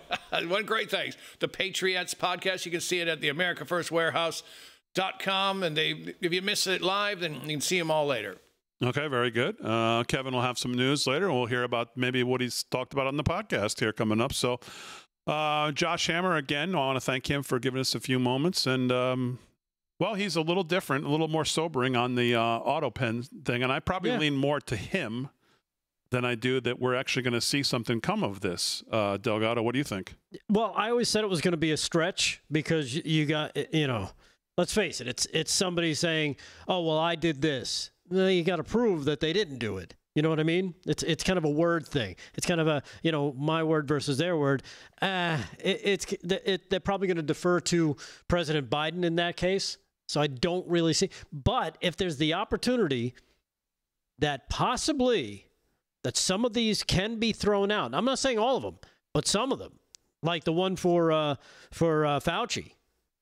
One great thanks. The Patriots podcast, you can see it at the AmericaFirstWarehouse.com. And if you miss it live, then you can see them all later. Okay, very good. Kevin will have some news later. We'll hear about maybe what he's talked about on the podcast here coming up. So Josh Hammer, again, I want to thank him for giving us a few moments. And, well, he's a little different, a little more sobering on the auto pen thing. And I probably lean more to him than I do that we're actually going to see something come of this. Delgado, what do you think? Well, I always said it was going to be a stretch because you got, let's face it, it's somebody saying, oh, well, I did this. Well, you got to prove that they didn't do it. You know what I mean? It's kind of a word thing. It's kind of a, my word versus their word. They're probably going to defer to President Biden in that case. So I don't really see. But if there's the opportunity that possibly that some of these can be thrown out. I'm not saying all of them, but some of them, like the one for Fauci.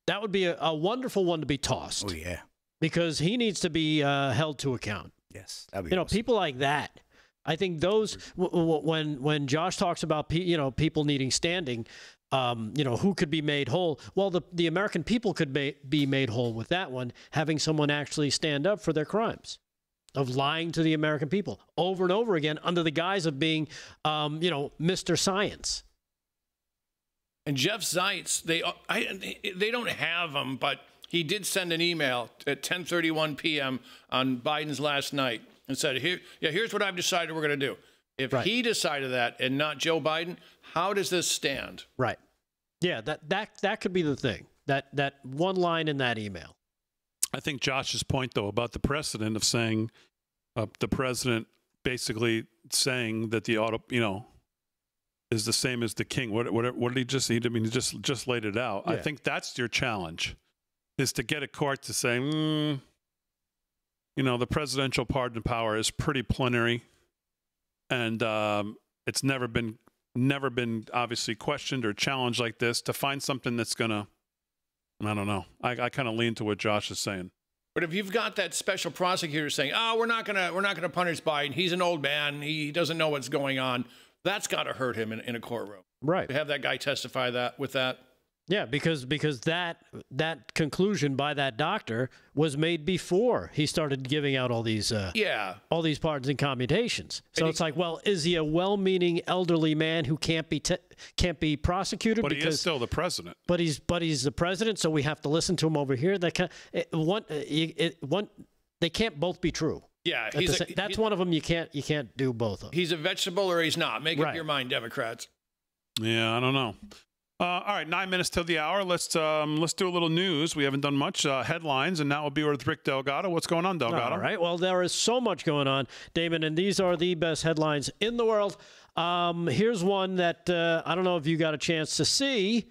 That would be a wonderful one to be tossed. Oh, yeah. Because he needs to be held to account. Yes. That'd be awesome. People like that. I think those, when Josh talks about, people needing standing, who could be made whole? Well, the American people could be made whole with that one, having someone actually stand up for their crimes of lying to the American people over and over again under the guise of being, Mr. Science. And Jeff Zients, they don't have him, but he did send an email at 10:31 p.m. on Biden's last night and said, here's what I've decided we're going to do. If he decided that and not Joe Biden, how does this stand? Right. Yeah, that could be the thing. That one line in that email. I think Josh's point, though, about the precedent of saying the president basically saying that the is the same as the king. What did he just? He just laid it out. Yeah. I think that's your challenge, is to get a court to say, the presidential pardon power is pretty plenary, and it's never been obviously questioned or challenged like this. To find something that's gonna, I don't know. I kind of lean to what Josh is saying. But if you've got that special prosecutor saying, we're not gonna punish Biden. He's an old man. He doesn't know what's going on. That's got to hurt him in a courtroom. Right. To have that guy testify with that. Yeah, because that conclusion by that doctor was made before he started giving out all these pardons and commutations. So it's like, well, is he a well-meaning elderly man who can't be prosecuted? But he is still the president. But he's the president, so we have to listen to him over here. They can't both be true. Yeah, that's one of them. You can't do both of them. He's a vegetable or he's not. Make up your mind, Democrats. Yeah, I don't know. All right, 9 minutes till the hour. Let's do a little news. We haven't done much headlines, and now we'll be with Rick Delgado. What's going on, Delgado? All right. Well, there is so much going on, Damon, and these are the best headlines in the world. Here's one that I don't know if you got a chance to see,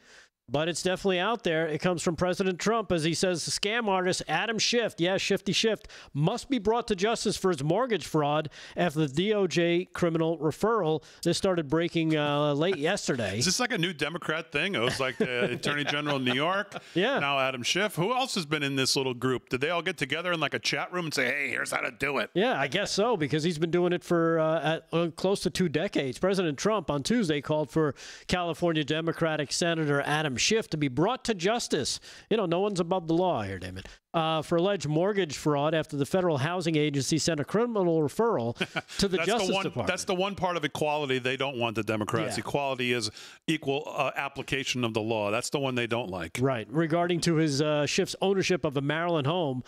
but it's definitely out there. It comes from President Trump as he says the scam artist Adam Schiff, Shifty Schiff, must be brought to justice for his mortgage fraud after the DOJ criminal referral. This started breaking late yesterday. Is this like a new Democrat thing? It was like the Attorney General of New York. Yeah. Now Adam Schiff. Who else has been in this little group? Did they all get together in like a chat room and say, hey, here's how to do it? Yeah, I guess so, because he's been doing it for close to 2 decades. President Trump on Tuesday called for California Democratic Senator Adam Schiff to be brought to justice. No one's above the law here, Damon. For alleged mortgage fraud after the federal housing agency sent a criminal referral to the Justice Department. That's the one part of equality they don't want, the Democrats. Yeah. Equality is equal application of the law. That's the one they don't like. Right. Regarding to his Schiff's ownership of a Maryland home,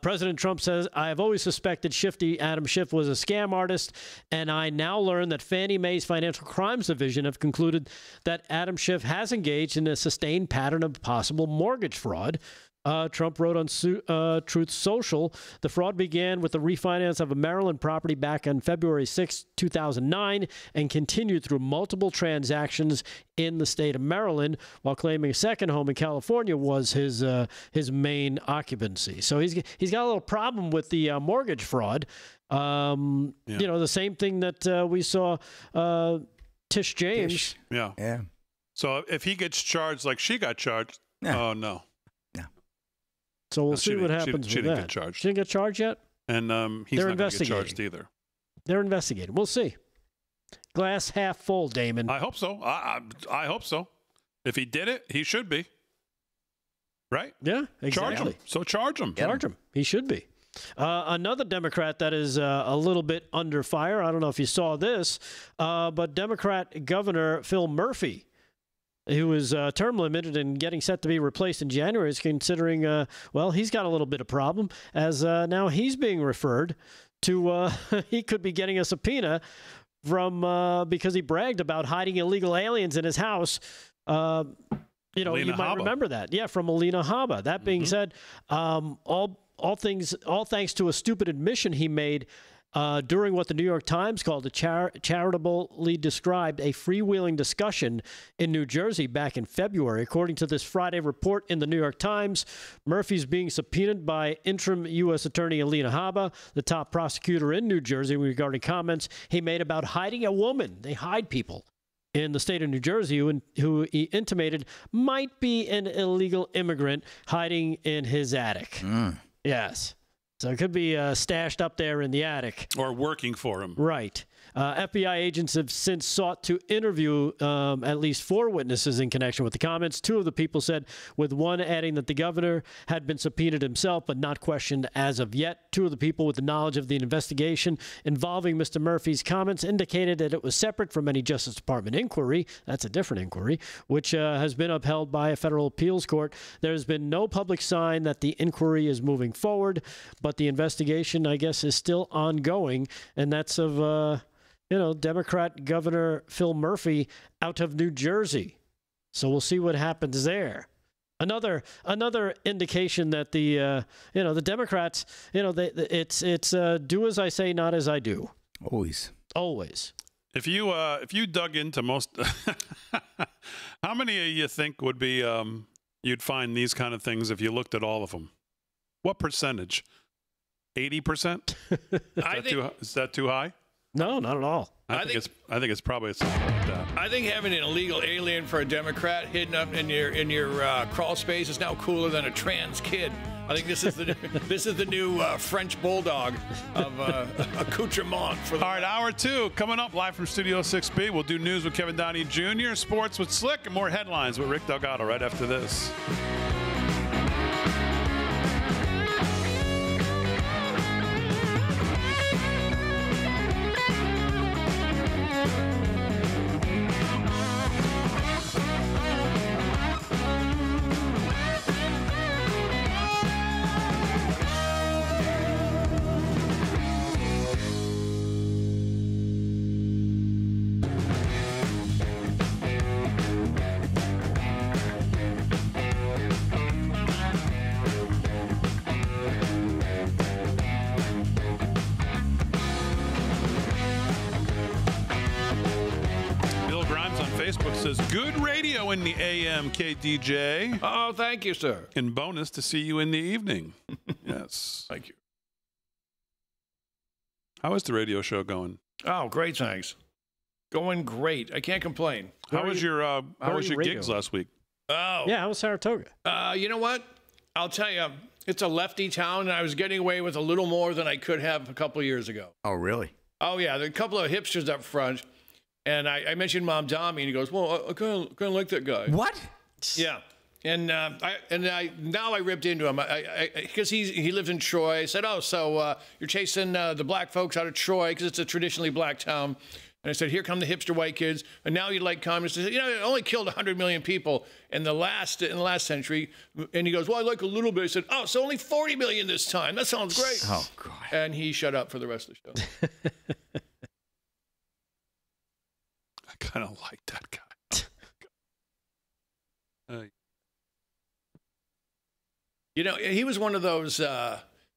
President Trump says, I have always suspected Adam Schiff was a scam artist, and I now learn that Fannie Mae's Financial Crimes Division have concluded that Adam Schiff has engaged in a sustained pattern of possible mortgage fraud. Trump wrote on Truth Social, the fraud began with the refinance of a Maryland property back on February 6, 2009, and continued through multiple transactions in the state of Maryland, while claiming a second home in California was his main occupancy. So he's got a little problem with the mortgage fraud. The same thing that we saw Tish James. Yeah. So if he gets charged like she got charged, oh no. So we'll see what happens with that. She didn't get charged. She didn't get charged yet? And he's not going to get charged either. They're investigating. We'll see. Glass half full, Damon. I hope so. I hope so. If he did it, he should be. Right? Yeah, exactly. Charge him. So charge him. Charge him. He should be. Another Democrat that is a little bit under fire. I don't know if you saw this, but Democrat Governor Phil Murphy, who is term limited and getting set to be replaced in January, is considering, he's got a little bit of problem as now he's being referred to, he could be getting a subpoena from, because he bragged about hiding illegal aliens in his house. You might remember that. Yeah, from Alina Habba. That being said, all thanks to a stupid admission he made during what the New York Times called charitably described a freewheeling discussion in New Jersey back in February. According to this Friday report in the New York Times, Murphy's being subpoenaed by interim U.S. Attorney Alina Habba, the top prosecutor in New Jersey, regarding comments he made about hiding a woman. They hide people in the state of New Jersey who he intimated might be an illegal immigrant hiding in his attic. Yes. So it could be stashed up there in the attic. Or working for him. Right. FBI agents have since sought to interview at least 4 witnesses in connection with the comments. 2 of the people said, with one adding that the governor had been subpoenaed himself but not questioned as of yet. 2 of the people with the knowledge of the investigation involving Mr. Murphy's comments indicated that it was separate from any Justice Department inquiry. That's a different inquiry, which has been upheld by a federal appeals court. There's been no public sign that the inquiry is moving forward, but the investigation, I guess, is still ongoing, and that's of... Democrat Governor Phil Murphy out of New Jersey. So we'll see what happens there. Another indication that the Democrats, it's do as I say, not as I do. Always. If you dug into most, how many of you think would be you'd find these kind of things if you looked at all of them? What percentage? 80%? Is that too high? No, not at all. I think it's probably something like that. I think having an illegal alien for a Democrat hidden up in your crawl space is now cooler than a trans kid. I think this is the new French bulldog of accoutrement for the. All right, hour 2 coming up live from Studio 6B. We'll do news with Kevin Downey Jr., sports with Slick, and more headlines with Rick Delgado right after this. Says good radio in the AM, KDJ. Oh, thank you, sir. And bonus to see you in the evening. Yes. Thank you. How is the radio show going? Oh, great, thanks. Going great. I can't complain. How was your gigs last week? Oh. Yeah, how was Saratoga? You know what? I'll tell you, it's a lefty town, and I was getting away with a little more than I could have a couple of years ago. Oh, really? Oh, yeah. There are a couple of hipsters up front. And I mentioned Mom Dami, and he goes, "Well, I kind of like that guy." What? Yeah. And I ripped into him because he lives in Troy. I said, "Oh, so you're chasing the black folks out of Troy because it's a traditionally black town." And I said, "Here come the hipster white kids." And now you like communists. I said, it only killed 100 million people in the last century. And he goes, "Well, I like a little bit." I said, "Oh, so only 40 million this time. That sounds great." Oh God. And he shut up for the rest of the show. I kind of like that guy. He was one of those.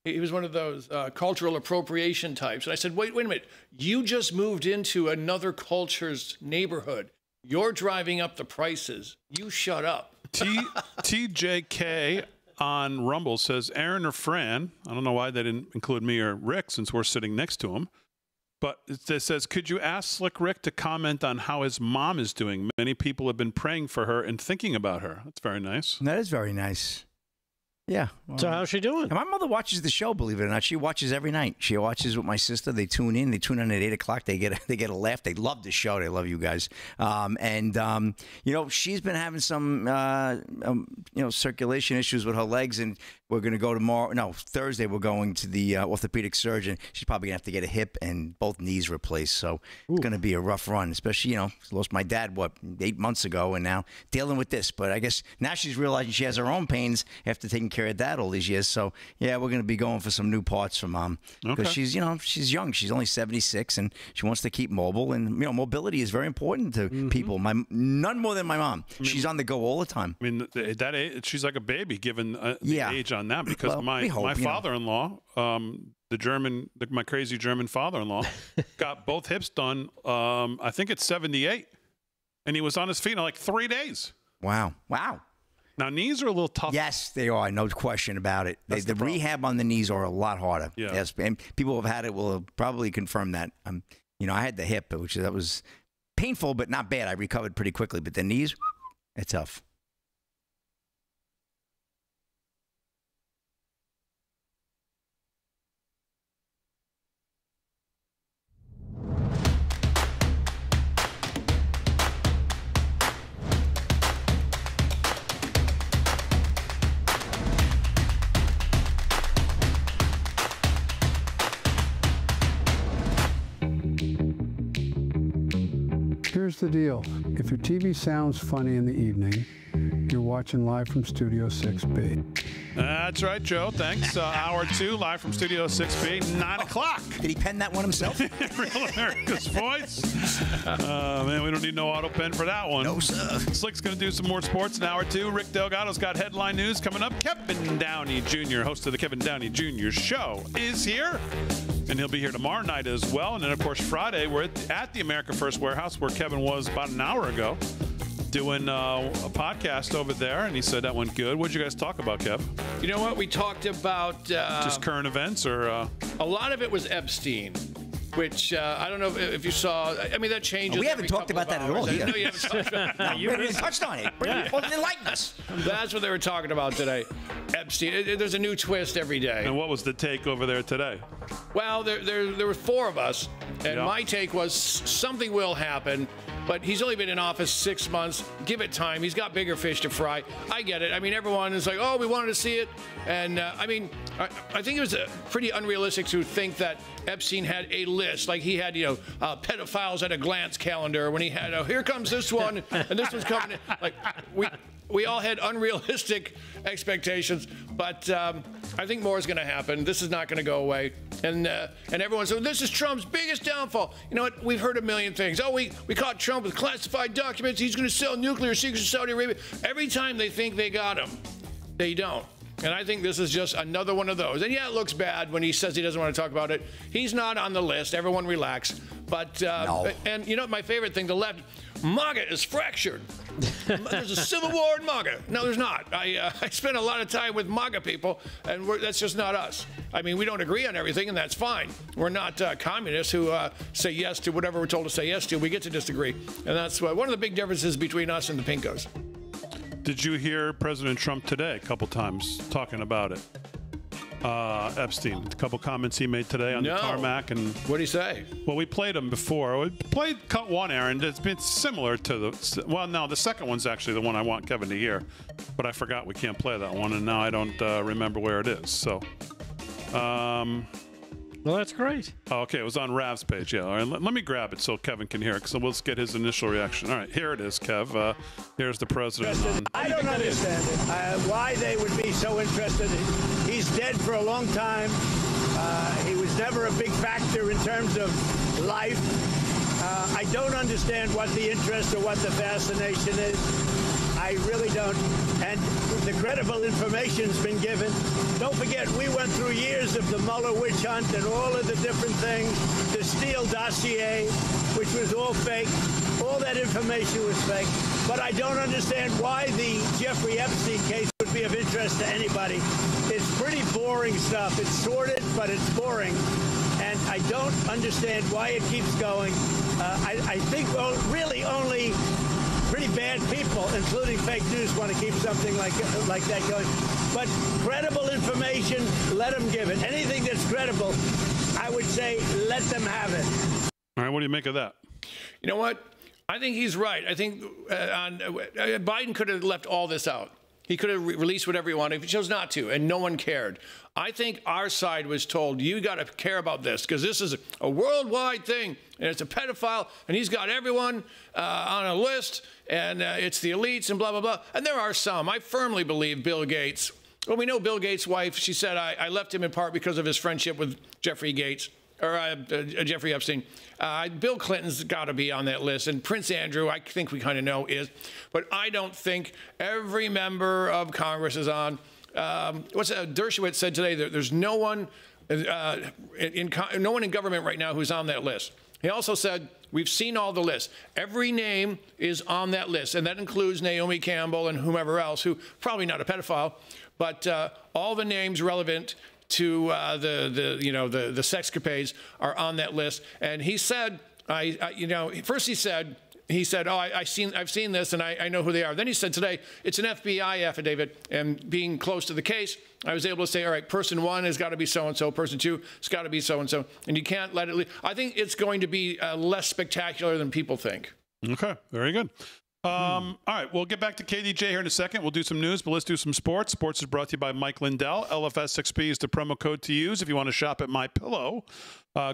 He was one of those cultural appropriation types. And I said, wait a minute. You just moved into another culture's neighborhood. You're driving up the prices. You shut up. TJK on Rumble says, Aaron or Fran, I don't know why they didn't include me or Rick since we're sitting next to him, but it says, could you ask Slick Rick to comment on how his mom is doing? Many people have been praying for her and thinking about her. That's very nice. That is very nice. Yeah. Well, so how's she doing? And my mother watches the show, believe it or not. She watches every night. She watches with my sister. They tune in. They tune in at 8 o'clock. They get a laugh. They love the show. They love you guys. She's been having some, circulation issues with her legs, and we're going to go tomorrow. No, Thursday we're going to the orthopedic surgeon. She's probably going to have to get a hip and both knees replaced. So it's going to be a rough run, especially, lost my dad, 8 months ago, and now dealing with this. But I guess now she's realizing she has her own pains after taking care of that all these years. So, yeah, we're going to be going for some new parts for Mom. Because she's young. She's only 76, and she wants to keep mobile. And, mobility is very important to people. None more than my mom. She's on the go all the time. I mean, that age, she's like a baby given the age on that, because my father-in-law, my crazy German father-in-law, got both hips done, I think it's 78. And he was on his feet in like 3 days. Wow. Now, knees are a little tough. Yes, they are. No question about it. The rehab on the knees are a lot harder. Yeah. Yes, and people who have had it will probably confirm that. I had the hip, that was painful, but not bad. I recovered pretty quickly. But the knees, it's tough. Here's the deal. If your TV sounds funny in the evening, you're watching live from Studio 6B. That's right, Joe. Thanks. Hour 2, live from Studio 6B, 9 o'clock. Did he pen that one himself? Real America's Voice. Man, we don't need no auto pen for that one. No, sir. Slick's going to do some more sports in hour 2. Rick Delgado's got headline news coming up. Kevin Downey Jr., host of the Kevin Downey Jr. Show, is here. And he'll be here tomorrow night as well. And then, of course, Friday, we're at the America First Warehouse, where Kevin was about an hour ago, doing a podcast over there. And he said that went good. What did you guys talk about, Kev? You know what? We talked about... just current events, or... A lot of it was Epstein, which I don't know if you saw. I mean, that changes. We haven't talked about that at all here. No, you haven't talked about No, you haven't touched on it. Enlighten us. That's what they were talking about today. Epstein. There's a new twist every day. And what was the take over there today? Well, there were 4 of us, and Yeah. my take was something will happen, but he's only been in office 6 months. Give it time. He's got bigger fish to fry. I get it. I mean, everyone is like, oh, we wanted to see it. And, I mean, I think it was pretty unrealistic to think that Epstein had a list. Like he had, pedophiles at a glance calendar when he had, here comes this one, and this one's coming in. Like, we all had unrealistic expectations, but I think more is going to happen. This is not going to go away. And everyone said, this is Trump's biggest downfall. You know what? We've heard a million things. Oh, we caught Trump with classified documents. He's going to sell nuclear secrets to Saudi Arabia. Every time they think they got him, they don't. And I think this is just another one of those. And yeah, it looks bad when he says he doesn't want to talk about it. He's not on the list. Everyone relax. But, No. And you know, my favorite thing, the left, MAGA is fractured. There's a civil war in MAGA. No, there's not. I spent a lot of time with MAGA people, and that's just not us. I mean, we don't agree on everything, and that's fine. We're not communists who say yes to whatever we're told to say yes to. We get to disagree. And that's one of the big differences between us and the Pinkos. Did you hear President Trump today a couple times talking about it? Epstein, a couple comments he made today on the tarmac. And what did he say? Well, we played them before. We played cut one, Aaron. It's been similar to the... Well, no, the second one's actually the one I want Kevin to hear. But I forgot we can't play that one, and now I don't remember where it is. So... Well, that's great. Oh, okay, it was on Rav's page, yeah. All right, let me grab it so Kevin can hear it, so we'll get his initial reaction. All right, here it is, Kev. Here's the president. I don't understand it. Why they would be so interested. He's dead for a long time. He was never a big factor in terms of life. I don't understand what the interest or what the fascination is. I really don't. And the credible information's been given. Don't forget, we went through years of the Mueller witch hunt and all of the different things, the Steele dossier, which was all fake. All that information was fake. But I don't understand why the Jeffrey Epstein case would be of interest to anybody. It's pretty boring stuff. It's sordid, but it's boring. And I don't understand why it keeps going. I think really only pretty bad people, including fake news, want to keep something like that going. But credible information, let them give it. Anything that's credible, I would say let them have it. All right, what do you make of that? You know what? I think he's right. I think Biden could have left all this out. He could have released whatever he wanted. He chose not to, and no one cared. I think our side was told, you got to care about this, because this is a worldwide thing, and it's a pedophile, and he's got everyone on a list, and it's the elites, and blah, blah, blah. And there are some. I firmly believe Bill Gates. Well, we know Bill Gates' wife. She said, I left him in part because of his friendship with Jeffrey Gates. Or Jeffrey Epstein. Bill Clinton's got to be on that list. And Prince Andrew, I think we kind of know is. But I don't think every member of Congress is on. Dershowitz said today that there's no one in government right now who's on that list. He also said, we've seen all the lists. Every name is on that list. And that includes Naomi Campbell and whomever else, who probably not a pedophile. But all the names relevant to the sexcapades are on that list. And he said, first he said, he said, "Oh, I've seen this, and I know who they are." Then he said today, it's an FBI affidavit, and being close to the case, I was able to say, all right, person 1 has got to be so-and-so, person 2 has got to be so-and-so, and you can't let it leave. I think it's going to be less spectacular than people think. Okay, very good. All right, we'll get back to KDJ here in a second. We'll do some news, but let's do some sports. Sports is brought to you by Mike Lindell. LFS6B is the promo code to use if you want to shop at MyPillow.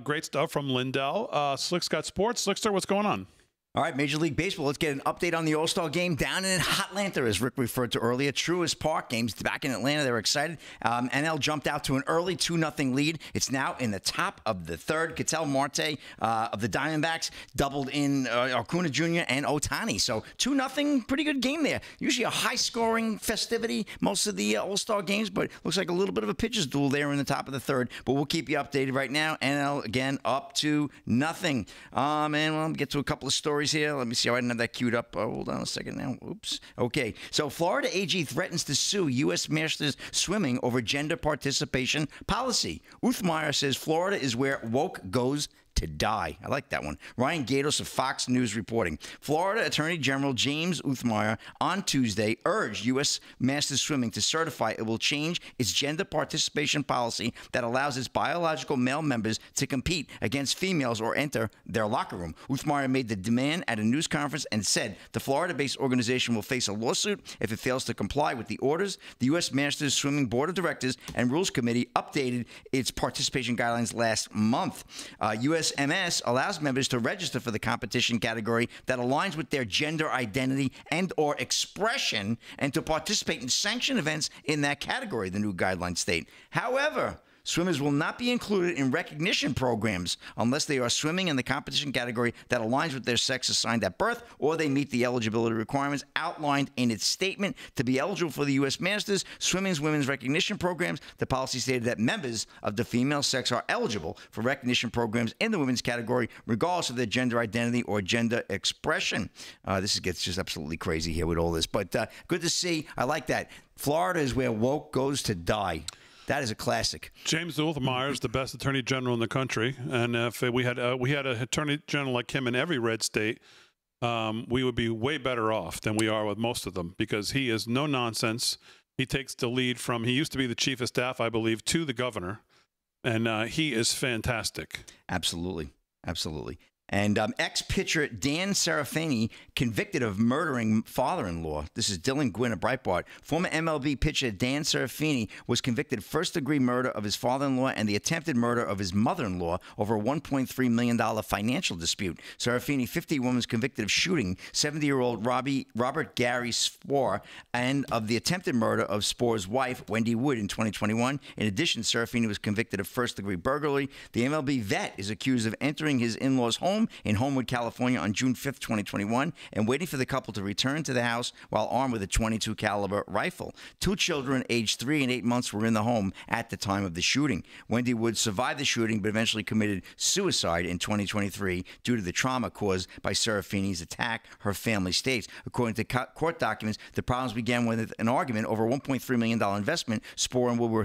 Great stuff from Lindell. Slick's got sports. Slickster, what's going on? All right, Major League Baseball, let's get an update on the All-Star Game down in Atlanta, as Rick referred to earlier. Truist Park games back in Atlanta. They were excited. NL jumped out to an early 2-0 lead. It's now in the top of the third. Ketel Marte of the Diamondbacks doubled in Acuna Jr. and Ohtani. So 2-0, pretty good game there. Usually a high-scoring festivity, most of the All-Star games, but looks like a little bit of a pitcher's duel there in the top of the third. But we'll keep you updated right now. NL, again, up to nothing. And we'll get to a couple of stories here. Let me see. I didn't have that queued up. Hold on a second now. Oops. Okay. So Florida AG threatens to sue U.S. Masters Swimming over gender participation policy. Uthmeyer says Florida is where woke goes to die. I like that one. Ryan Gatos of Fox News reporting. Florida Attorney General James Uthmeyer on Tuesday urged U.S. Masters Swimming to certify it will change its gender participation policy that allows its biological male members to compete against females or enter their locker room. Uthmeyer made the demand at a news conference and said the Florida-based organization will face a lawsuit if it fails to comply with the orders. The U.S. Masters Swimming Board of Directors and Rules Committee updated its participation guidelines last month. USMS allows members to register for the competition category that aligns with their gender identity and or expression and to participate in sanctioned events in that category, the new guidelines state. However, swimmers will not be included in recognition programs unless they are swimming in the competition category that aligns with their sex assigned at birth or they meet the eligibility requirements outlined in its statement. To be eligible for the U.S. Masters Swimming's women's recognition programs, the policy stated that members of the female sex are eligible for recognition programs in the women's category regardless of their gender identity or gender expression. This gets just absolutely crazy here with all this, but good to see. I like that. Florida is where woke goes to die. That is a classic. James Uthmeyer is the best attorney general in the country, and if we had an attorney general like him in every red state, we would be way better off than we are with most of them because he is no nonsense. He takes the lead from, he used to be the chief of staff, I believe, to the governor, and he is fantastic. Absolutely. Absolutely. And ex-pitcher Dan Serafini convicted of murdering father-in-law. This is Dylan Gwynn of Breitbart. Former MLB pitcher Dan Serafini was convicted of first-degree murder of his father-in-law and the attempted murder of his mother-in-law over a $1.3 million financial dispute. Serafini, 51, was convicted of shooting 70-year-old Robert Gary Spohr and of the attempted murder of Spohr's wife, Wendy Wood, in 2021. In addition, Serafini was convicted of first-degree burglary. The MLB vet is accused of entering his in-laws' home in Homewood, California on June 5th, 2021, and waiting for the couple to return to the house while armed with a .22 caliber rifle. 2 children aged 3 and 8 months were in the home at the time of the shooting. Wendy Wood survived the shooting but eventually committed suicide in 2023 due to the trauma caused by Serafini's attack, her family states. According to court documents, the problems began with an argument over a $1.3 million investment Spohr and Wood were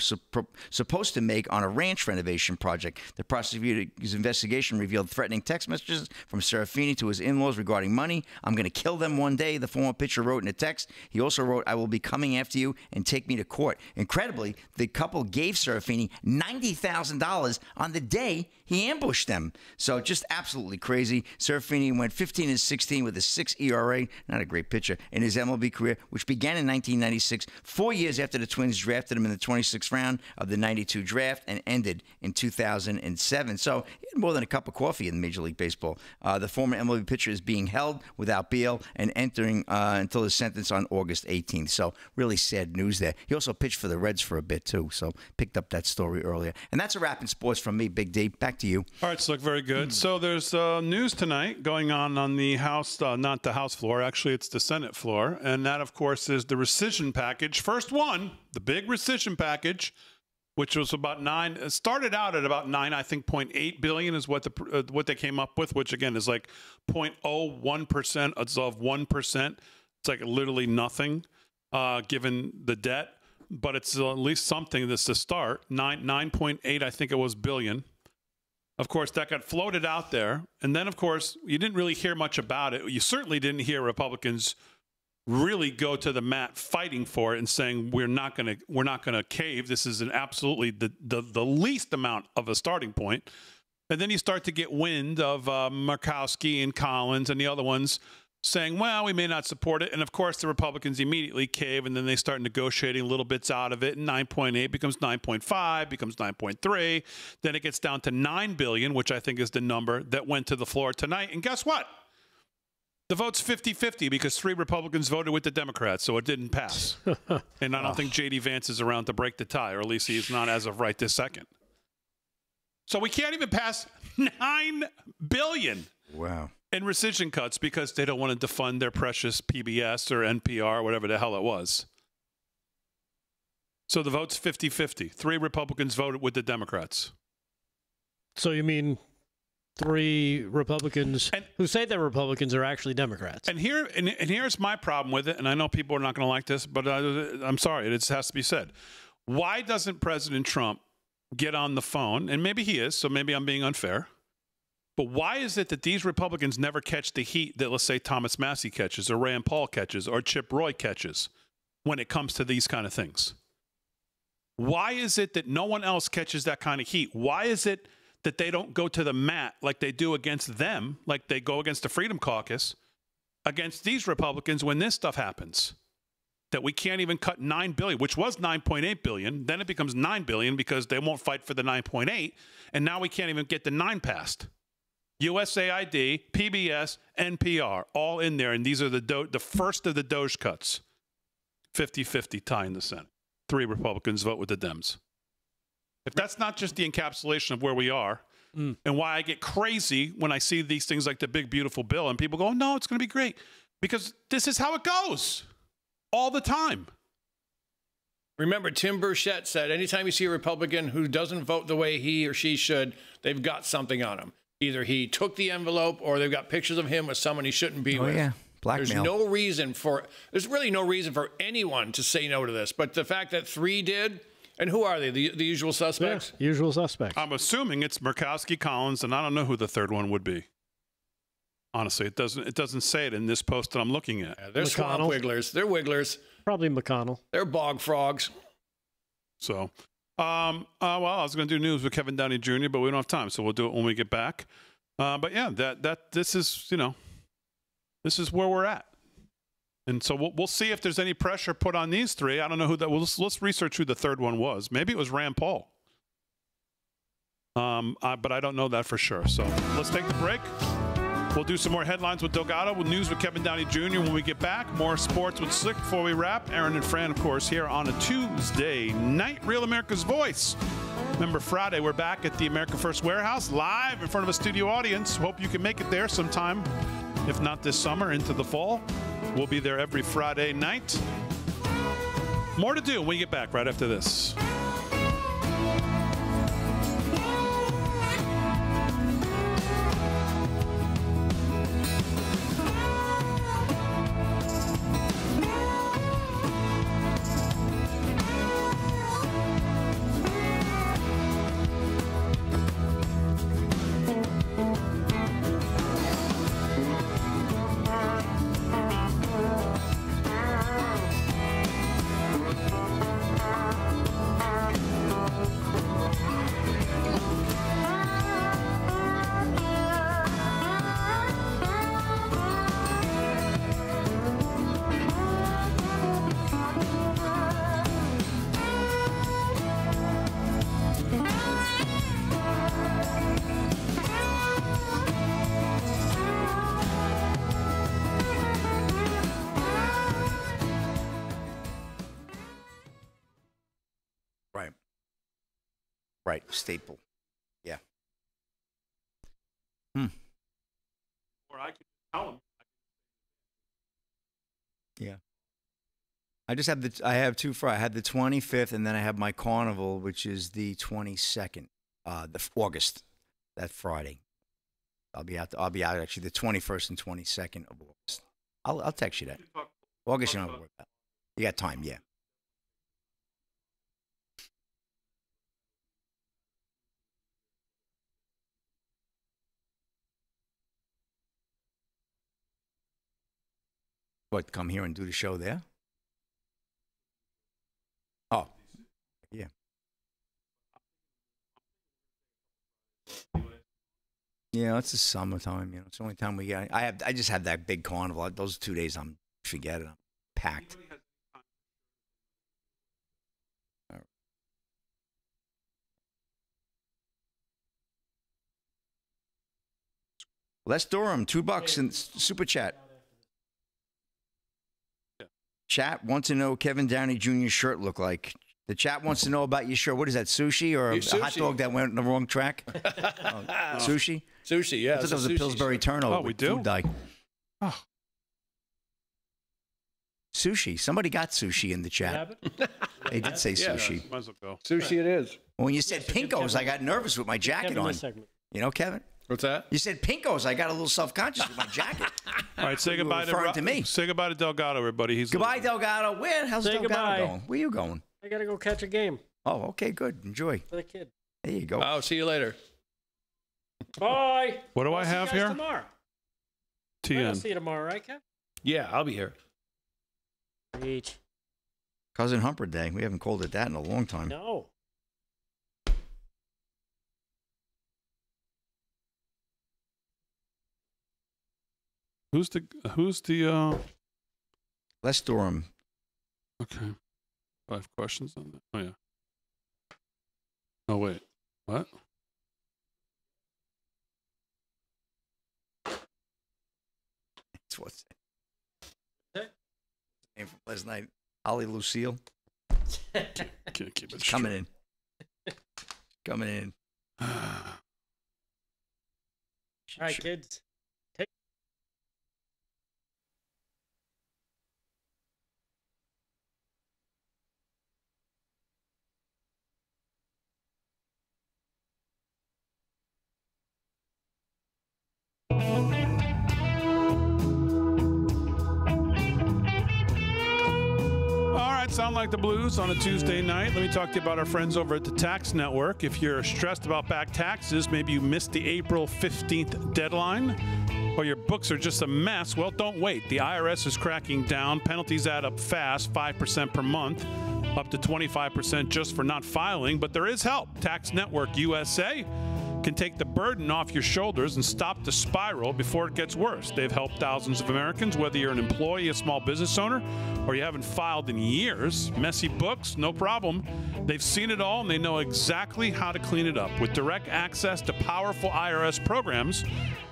supposed to make on a ranch renovation project. The prosecutor's investigation revealed threatening text messages from Serafini to his in-laws regarding money. "I'm going to kill them one day," the former pitcher wrote in a text. He also wrote, "I will be coming after you and take me to court." Incredibly, the couple gave Serafini $90,000 on the day he ambushed them. So just absolutely crazy. Serafini went 15-16 with a 6 ERA, not a great pitcher, in his MLB career, which began in 1996, 4 years after the Twins drafted him in the 26th round of the 92 draft and ended in 2007. So he had more than a cup of coffee in Major League Baseball. The former MLB pitcher is being held without bail and entering until his sentence on August 18th. So really sad news there. He also pitched for the Reds for a bit, too, so picked up that story earlier. And that's a wrap in sports from me, Big D. Back to you. All right, Slick, very good. So there's news tonight going on the House, not the House floor. Actually, it's the Senate floor. And that, of course, is the rescission package. First one, the big rescission package, which was about started out at about $0.8 billion is what they came up with, which again is like 0.01% of 1%. It's like literally nothing given the debt, but it's at least something that's to start. 9.8, I think it was billion. Of course, that got floated out there. And then, of course, you didn't really hear much about it. You certainly didn't hear Republicans really go to the mat fighting for it and saying we're not going to cave. This is an absolutely the least amount of a starting point. And then you start to get wind of Murkowski and Collins and the other ones saying, well, we may not support it. And, of course, the Republicans immediately cave, and then they start negotiating little bits out of it. And 9.8 becomes 9.5, becomes 9.3. Then it gets down to $9 billion, which I think is the number that went to the floor tonight. And guess what? The vote's 50-50 because 3 Republicans voted with the Democrats, so it didn't pass. And I don't think J.D. Vance is around to break the tie, or at least he's not as of right this second. So we can't even pass $9 billion. Wow. In rescission cuts because they don't want to defund their precious PBS or NPR, whatever the hell it was. So the vote's 50-50. 3 Republicans voted with the Democrats. So you mean 3 Republicans who say they're Republicans are actually Democrats? And here's my problem with it, and I know people are not going to like this, but I'm sorry, it has to be said. Why doesn't President Trump get on the phone, and maybe he is, so maybe I'm being unfair, but why is it that these Republicans never catch the heat that, let's say, Thomas Massie catches or Rand Paul catches or Chip Roy catches when it comes to these kind of things? Why is it that no one else catches that kind of heat? Why is it that they don't go to the mat like they do against them, like they go against the Freedom Caucus, against these Republicans when this stuff happens? That we can't even cut $9 billion, which was $9.8 billion. Then it becomes $9 billion because they won't fight for the 9.8, and now we can't even get the 9 passed. USAID, PBS, NPR, all in there, and these are the first of the Doge cuts. 50-50 tie in the Senate. 3 Republicans vote with the Dems. If that's not just the encapsulation of where we are, and why I get crazy when I see these things like the big, beautiful bill, and people go, no, it's going to be great. Because this is how it goes all the time. Remember, Tim Burchett said, anytime you see a Republican who doesn't vote the way he or she should, they've got something on him. Either he took the envelope or they've got pictures of him with someone he shouldn't be with. Yeah, blackmail. There's really no reason for anyone to say no to this. But the fact that 3 did, and who are they? The usual suspects? Yeah, usual suspects. I'm assuming it's Murkowski, Collins, and I don't know who the third one would be. Honestly, it doesn't say it in this post that I'm looking at. Yeah, they're swamp wigglers. They're wigglers. Probably McConnell. They're bog frogs. So, well, I was going to do news with Kevin Downey Jr., but we don't have time, so we'll do it when we get back. But yeah, this is this is where we're at, and so we'll see if there's any pressure put on these 3. I don't know who that. Let's research who the third one was. Maybe it was Rand Paul. But I don't know that for sure. So let's take the break. We'll do some more headlines with Delgado, with news with Kevin Downey Jr. when we get back. More sports with Slick before we wrap. Aaron and Fran, of course, here on a Tuesday night. Real America's Voice. Remember, Friday, we're back at the America First Warehouse, live in front of a studio audience. Hope you can make it there sometime, if not this summer, into the fall. We'll be there every Friday night. More to do when we get back right after this. Right, staple. Yeah. Or I could tell them. Yeah. I have 2 Fridays. I had the 25th, and then I have my carnival, which is the 22nd, August. That Friday. I'll be out actually the 21st and 22nd of August. I'll text you that. August, you don't have to worry about. You got time, yeah. What, come here and do the show there? Oh, yeah. Yeah, it's the summertime. It's the only time we get. I just have that big carnival. Those 2 days, forget it. I'm packed. Les Durham, $2 in super chat. Yeah. Chat wants to know Kevin Downey Jr.'s shirt look like. The chat wants to know about your shirt. What is that, sushi or a hot dog that went on the wrong track? Sushi? Sushi, yeah. I thought that was a Pillsbury turnover. Oh, we do? Food dye. Oh. Sushi. Somebody got sushi in the chat. They did say sushi. Might as well go. Sushi it is. Well, when you said Pinkos, I got nervous with my jacket on. You know, Kevin? What's that? You said Pinkos. I got a little self-conscious with my jacket. All right, say goodbye to me. Say goodbye to Delgado, everybody. Goodbye, Delgado. Where the hell's Say Delgado goodbye. going? Where you going? I got to go catch a game Oh, okay, good. Enjoy. for the kid. There you go. Oh, see you later. Bye. What do I I'll see you have guys here? Tomorrow. I'll see TN. you tomorrow, right, Kev? Yeah, I'll be here. Great. Cousin Humper Day. We haven't called it that in a long time. No. Who's the Les Durham. Okay. 5 questions on that. Oh yeah. Oh wait. What? That's what's name from last night. Ollie Lucille. Can't keep it Coming in. Coming in. All right, kids. All right, sound like the blues on a Tuesday night. Let me talk to you about our friends over at the Tax Network. If you're stressed about back taxes, maybe you missed the April 15th deadline, or your books are just a mess, well, don't wait. The IRS is cracking down. Penalties add up fast, 5% per month, up to 25% just for not filing. But there is help. Tax Network USA can take the burden off your shoulders and stop the spiral before it gets worse. They've helped thousands of Americans, whether you're an employee, a small business owner, or you haven't filed in years. Messy books, no problem. They've seen it all and they know exactly how to clean it up. With direct access to powerful IRS programs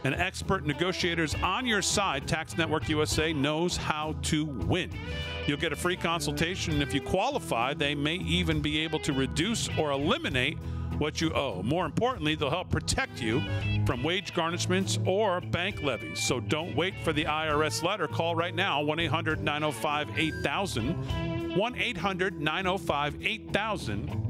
and expert negotiators on your side, Tax Network USA knows how to win. You'll get a free consultation, and if you qualify, they may even be able to reduce or eliminate what you owe. More importantly, they'll help protect you from wage garnishments or bank levies. So don't wait for the IRS letter. Call right now, 1-800-905-8000, 1-800-905-8000,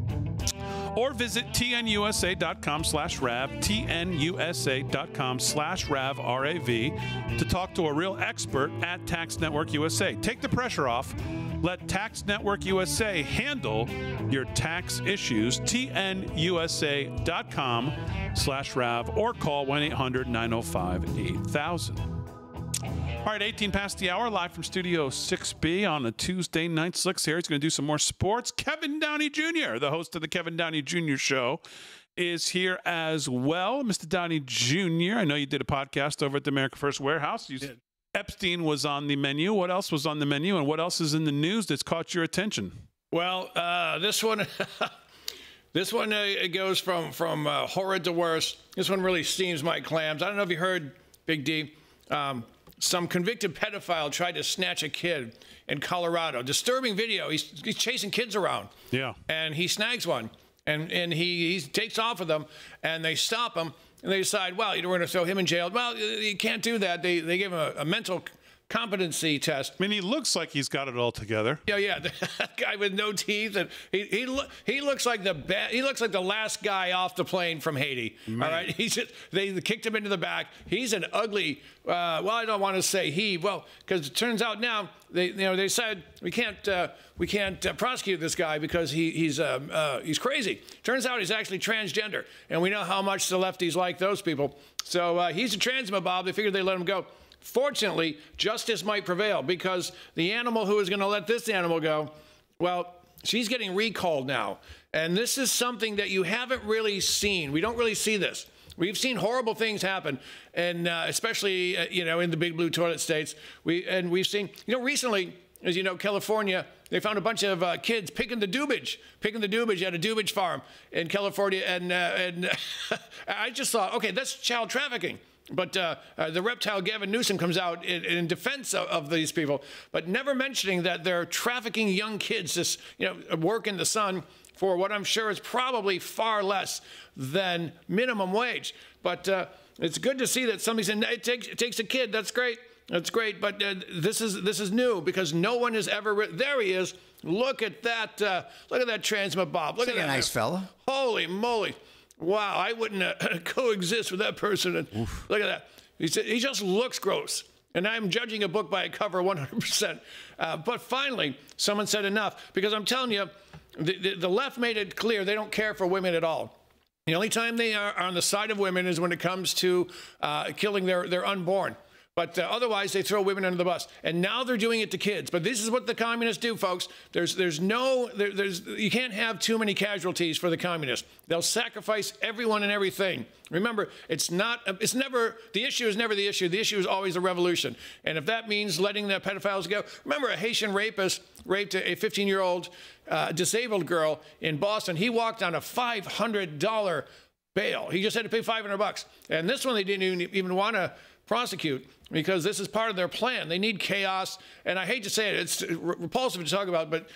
or visit tnusa.com/RAV, tnusa.com/RAV, R-A-V, to talk to a real expert at Tax Network USA. Take the pressure off. Let Tax Network USA handle your tax issues. tnusa.com/RAV or call 1-800-905-8000. All right, 18 past the hour, live from Studio 6B on a Tuesday night. Slicks here. He's going to do some more sports. Kevin Downey Jr., the host of the Kevin Downey Jr. Show, is here as well. Mr. Downey Jr., I know you did a podcast over at the America First Warehouse. Epstein was on the menu. What else was on the menu, and what else is in the news that's caught your attention? Well, this one, it goes from horrid to worse. This one really steams my clams. I don't know if you heard, Big D. Some convicted pedophile tried to snatch a kid in Colorado. Disturbing video. He's chasing kids around. Yeah. And he snags one, and he takes off with them, and they stop him. And they decide, well, we're going to throw him in jail. Well, you can't do that. They gave him a mental competency test. I mean, he looks like he's got it all together. Yeah. That guy with no teeth, and he looks like he looks like the last guy off the plane from Haiti. Man. All right, they kicked him into the back. He's an ugly. Well, I don't want to say because it turns out now they said we can't prosecute this guy because he's crazy. Turns out he's actually transgender, and we know how much the lefties like those people. So he's a transmobob. They figured they let him go. Fortunately, justice might prevail because the animal who is going to let this animal go, well, she's getting recalled now. And this is something that you haven't really seen. We don't really see this. We've seen horrible things happen, and especially, in the big blue toilet states. We've seen, recently, as you know, California, they found a bunch of kids picking the dubage at a dubage farm in California. And I just thought, okay, that's child trafficking. But the reptile Gavin Newsom comes out in defense of these people, but never mentioning that they're trafficking young kids to work in the sun for what I'm sure is probably far less than minimum wage. But it's good to see that somebody said it takes a kid. That's great. That's great. But this is new because no one has ever. There he is. Look at that. Look at that transmit Bob. Look at that nice fella. Holy moly. Wow, I wouldn't coexist with that person. And look at that. He just looks gross. And I'm judging a book by a cover 100%. But finally, someone said enough. Because I'm telling you, the left made it clear they don't care for women at all. The only time they are on the side of women is when it comes to killing their unborn. But otherwise, they throw women under the bus. And now they're doing it to kids. But this is what the communists do, folks. You can't have too many casualties for the communists. They'll sacrifice everyone and everything. Remember, the issue is never the issue. The issue is always a revolution. And if that means letting the pedophiles go, remember a Haitian rapist raped a 15-year-old disabled girl in Boston. He walked on a $500 bail. He just had to pay $500. And this one they didn't even want to prosecute because this is part of their plan. They need chaos. And I hate to say it, it's repulsive to talk about, but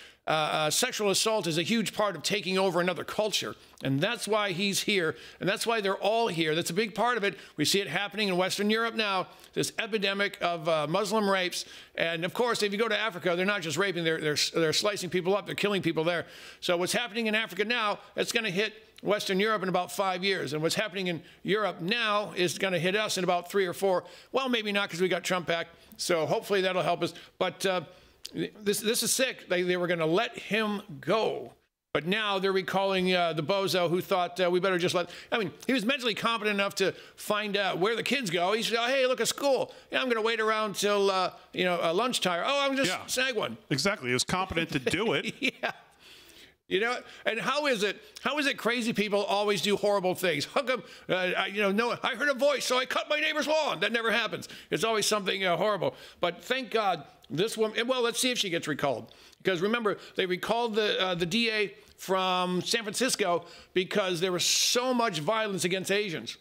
sexual assault is a huge part of taking over another culture. And that's why he's here. And that's why they're all here. That's a big part of it. We see it happening in Western Europe now, this epidemic of Muslim rapes. And of course, if you go to Africa, they're not just raping, they're slicing people up, they're killing people there. So what's happening in Africa now, it's going to hit Western Europe in about 5 years. And what's happening in Europe now is going to hit us in about 3 or 4. Well, maybe not because we got Trump back. So hopefully that'll help us. But this is sick. They were going to let him go. But now they're recalling the bozo who thought we better just he was mentally competent enough to find out where the kids go. He said, oh, hey, look at school. Yeah, I'm going to wait around till, lunchtime. Oh, I'm just snag one. Exactly. He was competent to do it. Yeah. And how is it crazy people always do horrible things? How come, I heard a voice, so I cut my neighbor's lawn. That never happens. It's always something horrible. But thank God this woman, well, let's see if she gets recalled. Because remember, they recalled the DA from San Francisco because there was so much violence against Asians.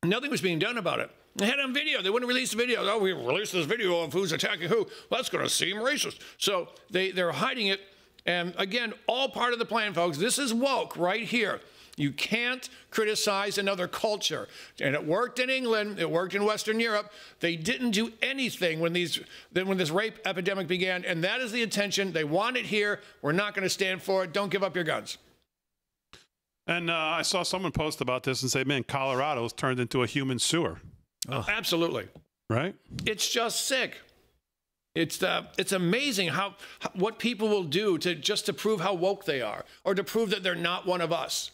Nothing was being done about it. They had it on video. They wouldn't release the video. Oh, we released this video of who's attacking who. Well, that's going to seem racist. So they're hiding it. And again, all part of the plan, folks. This is woke right here. You can't criticize another culture. And it worked in England. It worked in Western Europe. They didn't do anything when this rape epidemic began. And that is the intention. They want it here. We're not going to stand for it. Don't give up your guns. And I saw someone post about this and say, man, Colorado's turned into a human sewer. Oh. Absolutely. Right? It's just sick. It's amazing what people will do to prove how woke they are or to prove that they're not one of us.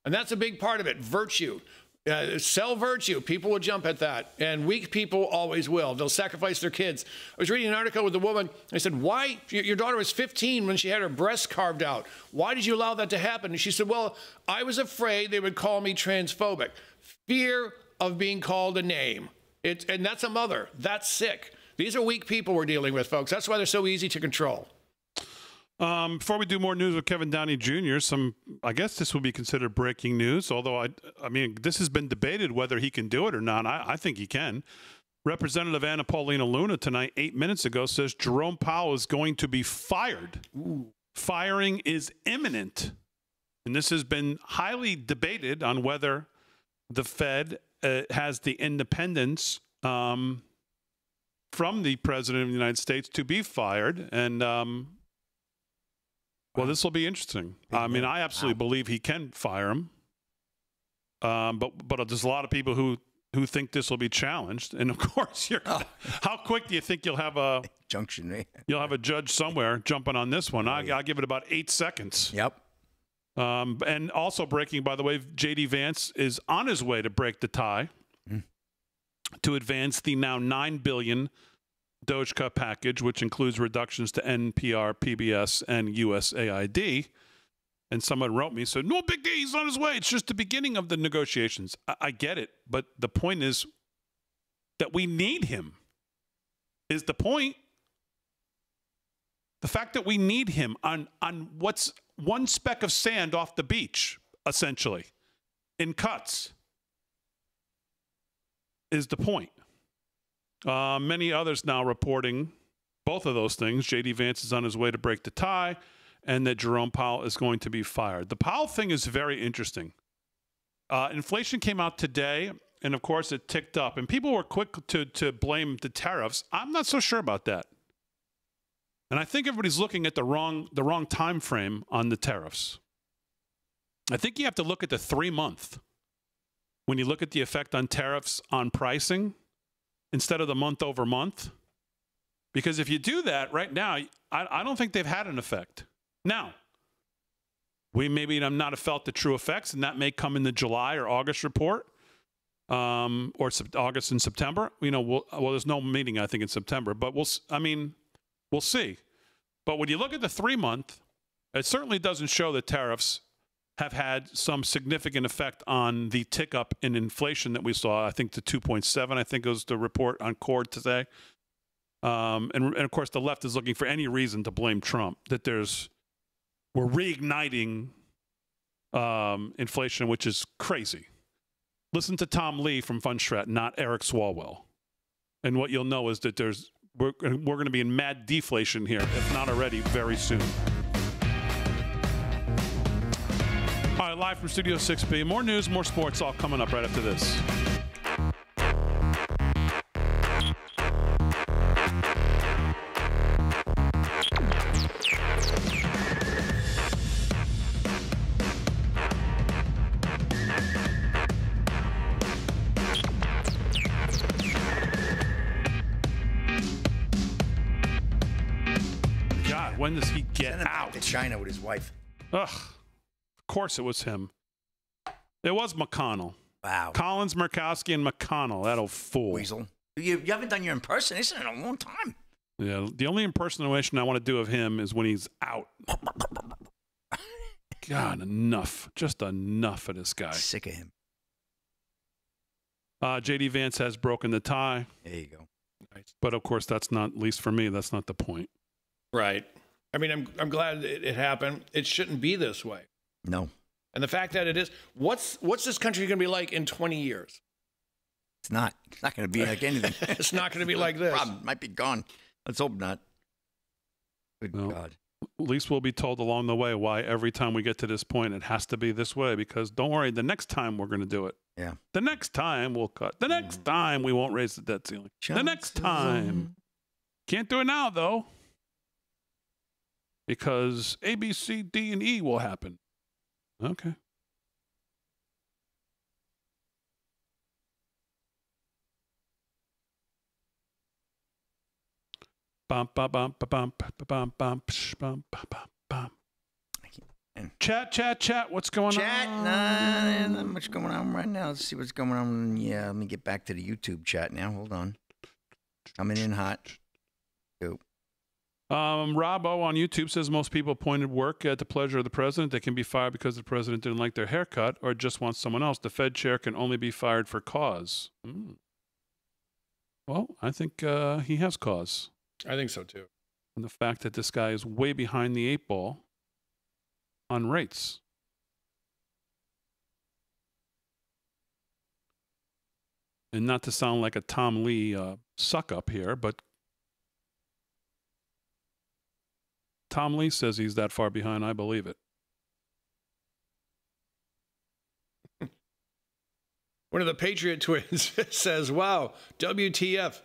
And that's a big part of it. Virtue. Sell virtue. People will jump at that. And weak people always will. They'll sacrifice their kids. I was reading an article with a woman. I said, why? Your daughter was 15 when she had her breast carved out. Why did you allow that to happen? And she said, well, I was afraid they would call me transphobic. Fear of being called a name. And that's a mother. That's sick. These are weak people we're dealing with, folks. That's why they're so easy to control. Before we do more news with Kevin Downey Jr., I guess this would be considered breaking news, although I mean, this has been debated whether he can do it or not. I think he can. Representative Anna Paulina Luna tonight, 8 minutes ago, says Jerome Powell is going to be fired. Ooh. Firing is imminent. And this has been highly debated on whether the Fed has the independence from the president of the United States to be fired. And, well, this will be interesting. I mean, I absolutely believe he can fire him. But there's a lot of people who think this will be challenged. And, of course, how quick do you think you'll have a junction? Right? You'll have a judge somewhere jumping on this one. I'll give it about 8 seconds. Yep. And also breaking, by the way, J.D. Vance is on his way to break the tie. to advance the now $9 billion Doge cut package, which includes reductions to NPR, PBS, and USAID. And someone wrote me, said, no big deal, he's on his way. It's just the beginning of the negotiations. I get it, but the point is that we need him is the point. The fact that we need him on what's one speck of sand off the beach, essentially, in cuts, is the point. Many others now reporting both of those things. J.D. Vance is on his way to break the tie, and that Jerome Powell is going to be fired. The Powell thing is very interesting. Inflation came out today, and of course it ticked up. And people were quick to blame the tariffs. I'm not so sure about that. And I think everybody's looking at the wrong time frame on the tariffs. I think you have to look at the 3-month when you look at the effect on tariffs on pricing instead of the month over month. Because if you do that right now, I don't think they've had an effect. Now, we maybe not have felt the true effects, and that may come in the July or August report, or August and September. You know, well, there's no meeting, I think, in September, but we'll see. But when you look at the 3-month, it certainly doesn't show that tariffs have had some significant effect on the tick up in inflation that we saw. I think the 2.7, I think was the report on Cord today. And of course, the left is looking for any reason to blame Trump, that we're reigniting inflation, which is crazy. Listen to Tom Lee from Fundstrat, not Eric Swalwell. And what you'll know is that we're going to be in mad deflation here, if not already, very soon. All right, live from Studio 6B. More news, more sports, all coming up right after this. God, when does he get out? To China with his wife. Ugh. Of course it was him. It was McConnell. Wow. Collins, Murkowski, and McConnell. That old fool. Weasel. You haven't done your impersonation in a long time. Yeah. The only impersonation I want to do of him is when he's out. God, enough. Just enough of this guy. Sick of him. J.D. Vance has broken the tie. There you go. Nice. But, of course, that's not, at least for me, that's not the point. Right. I mean, I'm glad it happened. It shouldn't be this way. No. And the fact that it is, what's this country going to be like in 20 years? It's not. It's not going to be like anything. It's not going to be like this. Problem might be gone. Let's hope not. Good God. At least we'll be told along the way why every time we get to this point, it has to be this way. Because don't worry, the next time we're going to do it. Yeah. The next time we'll cut. The next time we won't raise the debt ceiling. The next time. Can't do it now, though. Because A, B, C, D, and E will happen. Okay. Bum, bum, bum, bum, bum, bum, bum, bum. Chat. What's going on? Not much going on right now. Let's see what's going on. Yeah, let me get back to the YouTube chat now. Hold on. Coming in hot. Go. Rob O on YouTube says most people appointed work at the pleasure of the president. They can be fired because the president didn't like their haircut or just wants someone else. The Fed chair can only be fired for cause. Well, I think he has cause. I think so, too. And the fact that this guy is way behind the 8 ball on rates. And not to sound like a Tom Lee suck-up here, but Tom Lee says he's that far behind. I believe it. One of the Patriot twins says, wow, WTF.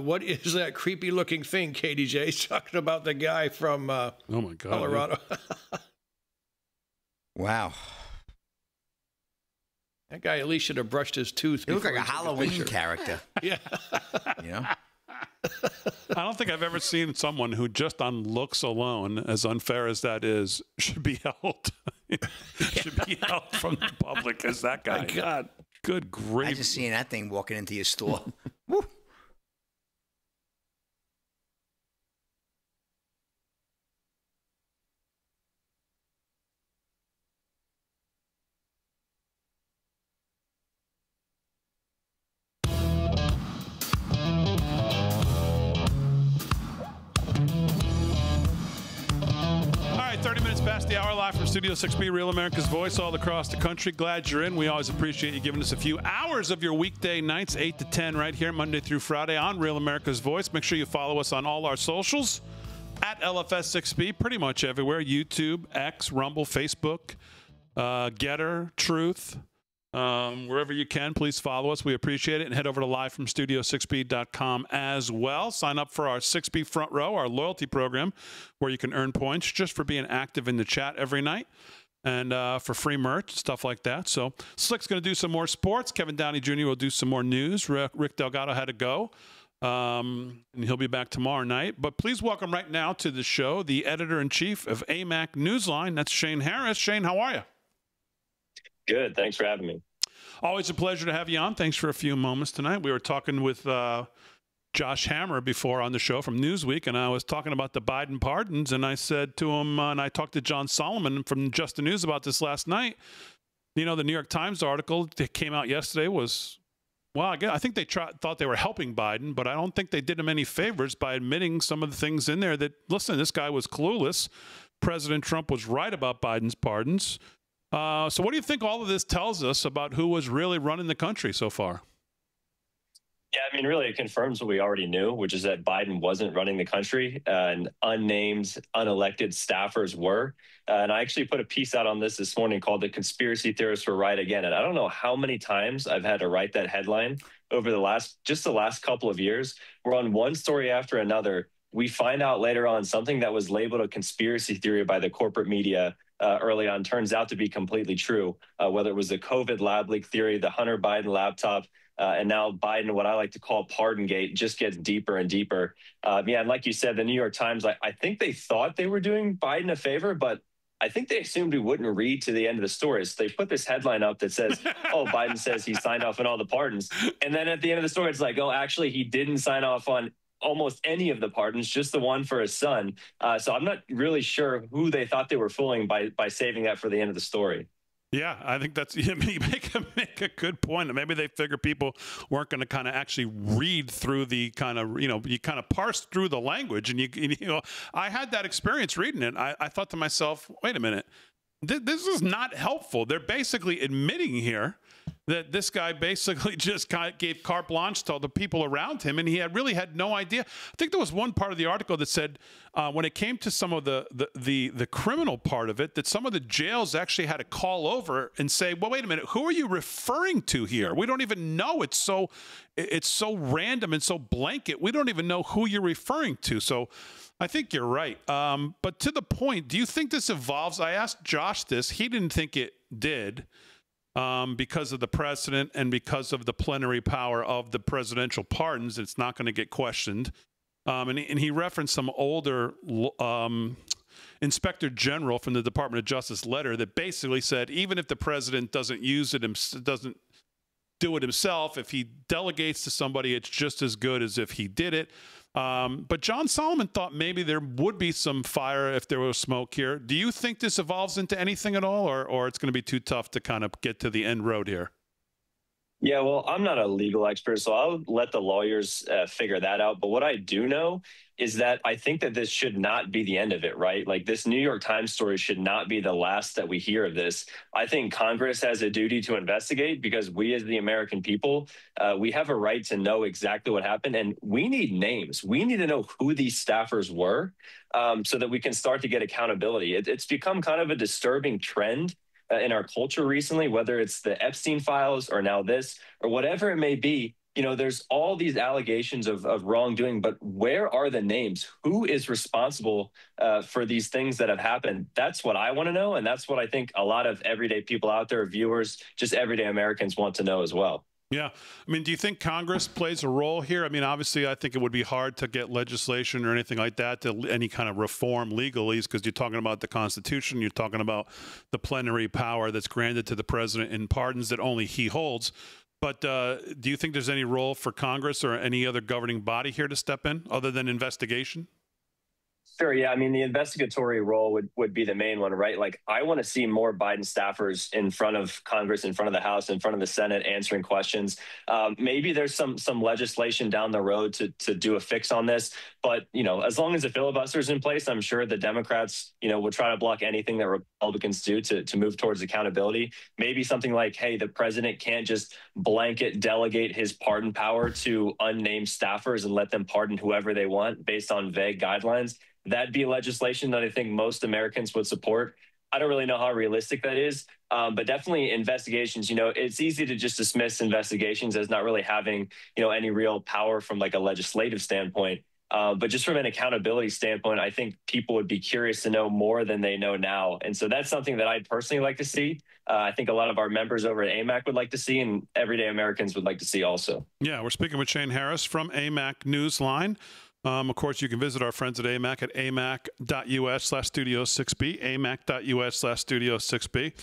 What is that creepy-looking thing, KDJ? He's talking about the guy from oh my God, Colorado. Wow. That guy at least should have brushed his tooth. He looked like a Halloween character. Yeah. You know? I don't think I've ever seen someone who just on looks alone, as unfair as that is, should be held from the public as that guy. My God. Good grief. I just seeing that thing walking into your store. Woo. Past the hour, live from Studio 6B, Real America's Voice, all across the country. Glad you're in. We always appreciate you giving us a few hours of your weekday nights, 8 to 10, right here, Monday through Friday on Real America's Voice. Make sure you follow us on all our socials at LFS6B, pretty much everywhere. YouTube, X, Rumble, Facebook, Getter, Truth. Wherever you can, please follow us. We appreciate it. And head over to livefromstudio6b.com as well. Sign up for our 6B Front Row, our loyalty program, where you can earn points just for being active in the chat every night and for free merch, stuff like that. So Slick's going to do some more sports. Kevin Downey Jr. will do some more news. Rick Delgado had to go, and he'll be back tomorrow night. But please welcome right now to the show the editor-in-chief of AMAC Newsline. That's Shane Harris. Shane, how are you? Good. Thanks for having me. Always a pleasure to have you on. Thanks for a few moments tonight. We were talking with Josh Hammer before on the show from Newsweek, and I was talking about the Biden pardons, and I said to him, and I talked to John Solomon from Just the News about this last night. You know, the New York Times article that came out yesterday was, well, I think they thought they were helping Biden, but I don't think they did him any favors by admitting some of the things in there that, listen, this guy was clueless. President Trump was right about Biden's pardons. So what do you think all of this tells us about who was really running the country so far? Yeah, I mean, really, it confirms what we already knew, which is that Biden wasn't running the country and unnamed, unelected staffers were. And I actually put a piece out on this morning called "The Conspiracy Theorists Were Right Again." And I don't know how many times I've had to write that headline over the last couple of years. We're on one story after another. We find out later on something that was labeled a conspiracy theory by the corporate media early on turns out to be completely true, whether it was the COVID lab leak theory, the Hunter Biden laptop, and now Biden, what I like to call Pardongate, just gets deeper and deeper. And like you said, the New York Times, I think they thought they were doing Biden a favor, but I think they assumed we wouldn't read to the end of the story. So they put this headline up that says, oh, Biden says he signed off on all the pardons. And then at the end of the story, it's like, oh, actually, he didn't sign off on almost any of the pardons, just the one for his son. So I'm not really sure who they thought they were fooling by saving that for the end of the story. Yeah, I think that's you make a good point. Maybe they figure people weren't going to kind of actually read through the kind of, you kind of parse through the language. And, I had that experience reading it. I thought to myself, wait a minute, this is not helpful. They're basically admitting here that this guy basically just kind of gave carte blanche to all the people around him, and he really had no idea. I think there was one part of the article that said when it came to some of the criminal part of it, that some of the jails actually had to call over and say, well, wait a minute, who are you referring to here? We don't even know. It's so random and so blanket. We don't even know who you're referring to. So I think you're right. But to the point, do you think this evolves? I asked Josh this. He didn't think it did. Because of the precedent and because of the plenary power of the presidential pardons, it's not going to get questioned. And he referenced some older inspector general from the Department of Justice letter that basically said, even if the president doesn't use it, doesn't do it himself, if he delegates to somebody, it's just as good as if he did it. But John Solomon thought maybe there would be some fire if there was smoke here. Do you think this evolves into anything at all, or it's going to be too tough to kind of get to the end road here? Yeah, well, I'm not a legal expert, so I'll let the lawyers figure that out. But what I do know is that I think that this should not be the end of it, right? Like, this New York Times story should not be the last that we hear of this. I think Congress has a duty to investigate because we as the American people, we have a right to know exactly what happened. And we need names. We need to know who these staffers were so that we can start to get accountability. It's become kind of a disturbing trend in our culture recently, whether it's the Epstein files or now this or whatever it may be. There's all these allegations of wrongdoing, but where are the names? Who is responsible for these things that have happened? That's what I want to know. And that's what I think a lot of everyday people out there, viewers, just everyday Americans want to know as well. Yeah. I mean, do you think Congress plays a role here? I mean, obviously, I think it would be hard to get legislation or anything like that to any kind of reform legalese, because you're talking about the Constitution. You're talking about the plenary power that's granted to the president in pardons that only he holds. But do you think there's any role for Congress or any other governing body here to step in other than investigation? Sure. Yeah. I mean, the investigatory role would be the main one, right? Like, I want to see more Biden staffers in front of Congress, in front of the House, in front of the Senate, answering questions. Maybe there's some legislation down the road to do a fix on this. But, as long as the filibuster is in place, I'm sure the Democrats, will try to block anything that Republicans do to move towards accountability. Maybe something like, hey, the president can't just blanket delegate his pardon power to unnamed staffers and let them pardon whoever they want based on vague guidelines. That'd be legislation that I think most Americans would support. I don't really know how realistic that is, but definitely investigations. It's easy to just dismiss investigations as not really having, any real power from like a legislative standpoint. But just from an accountability standpoint, I think people would be curious to know more than they know now. And so that's something that I'd personally like to see. I think a lot of our members over at AMAC would like to see, and everyday Americans would like to see also. Yeah, we're speaking with Shane Harris from AMAC Newsline. Of course, you can visit our friends at AMAC at amac.us/Studio6B, amac.us/Studio6B.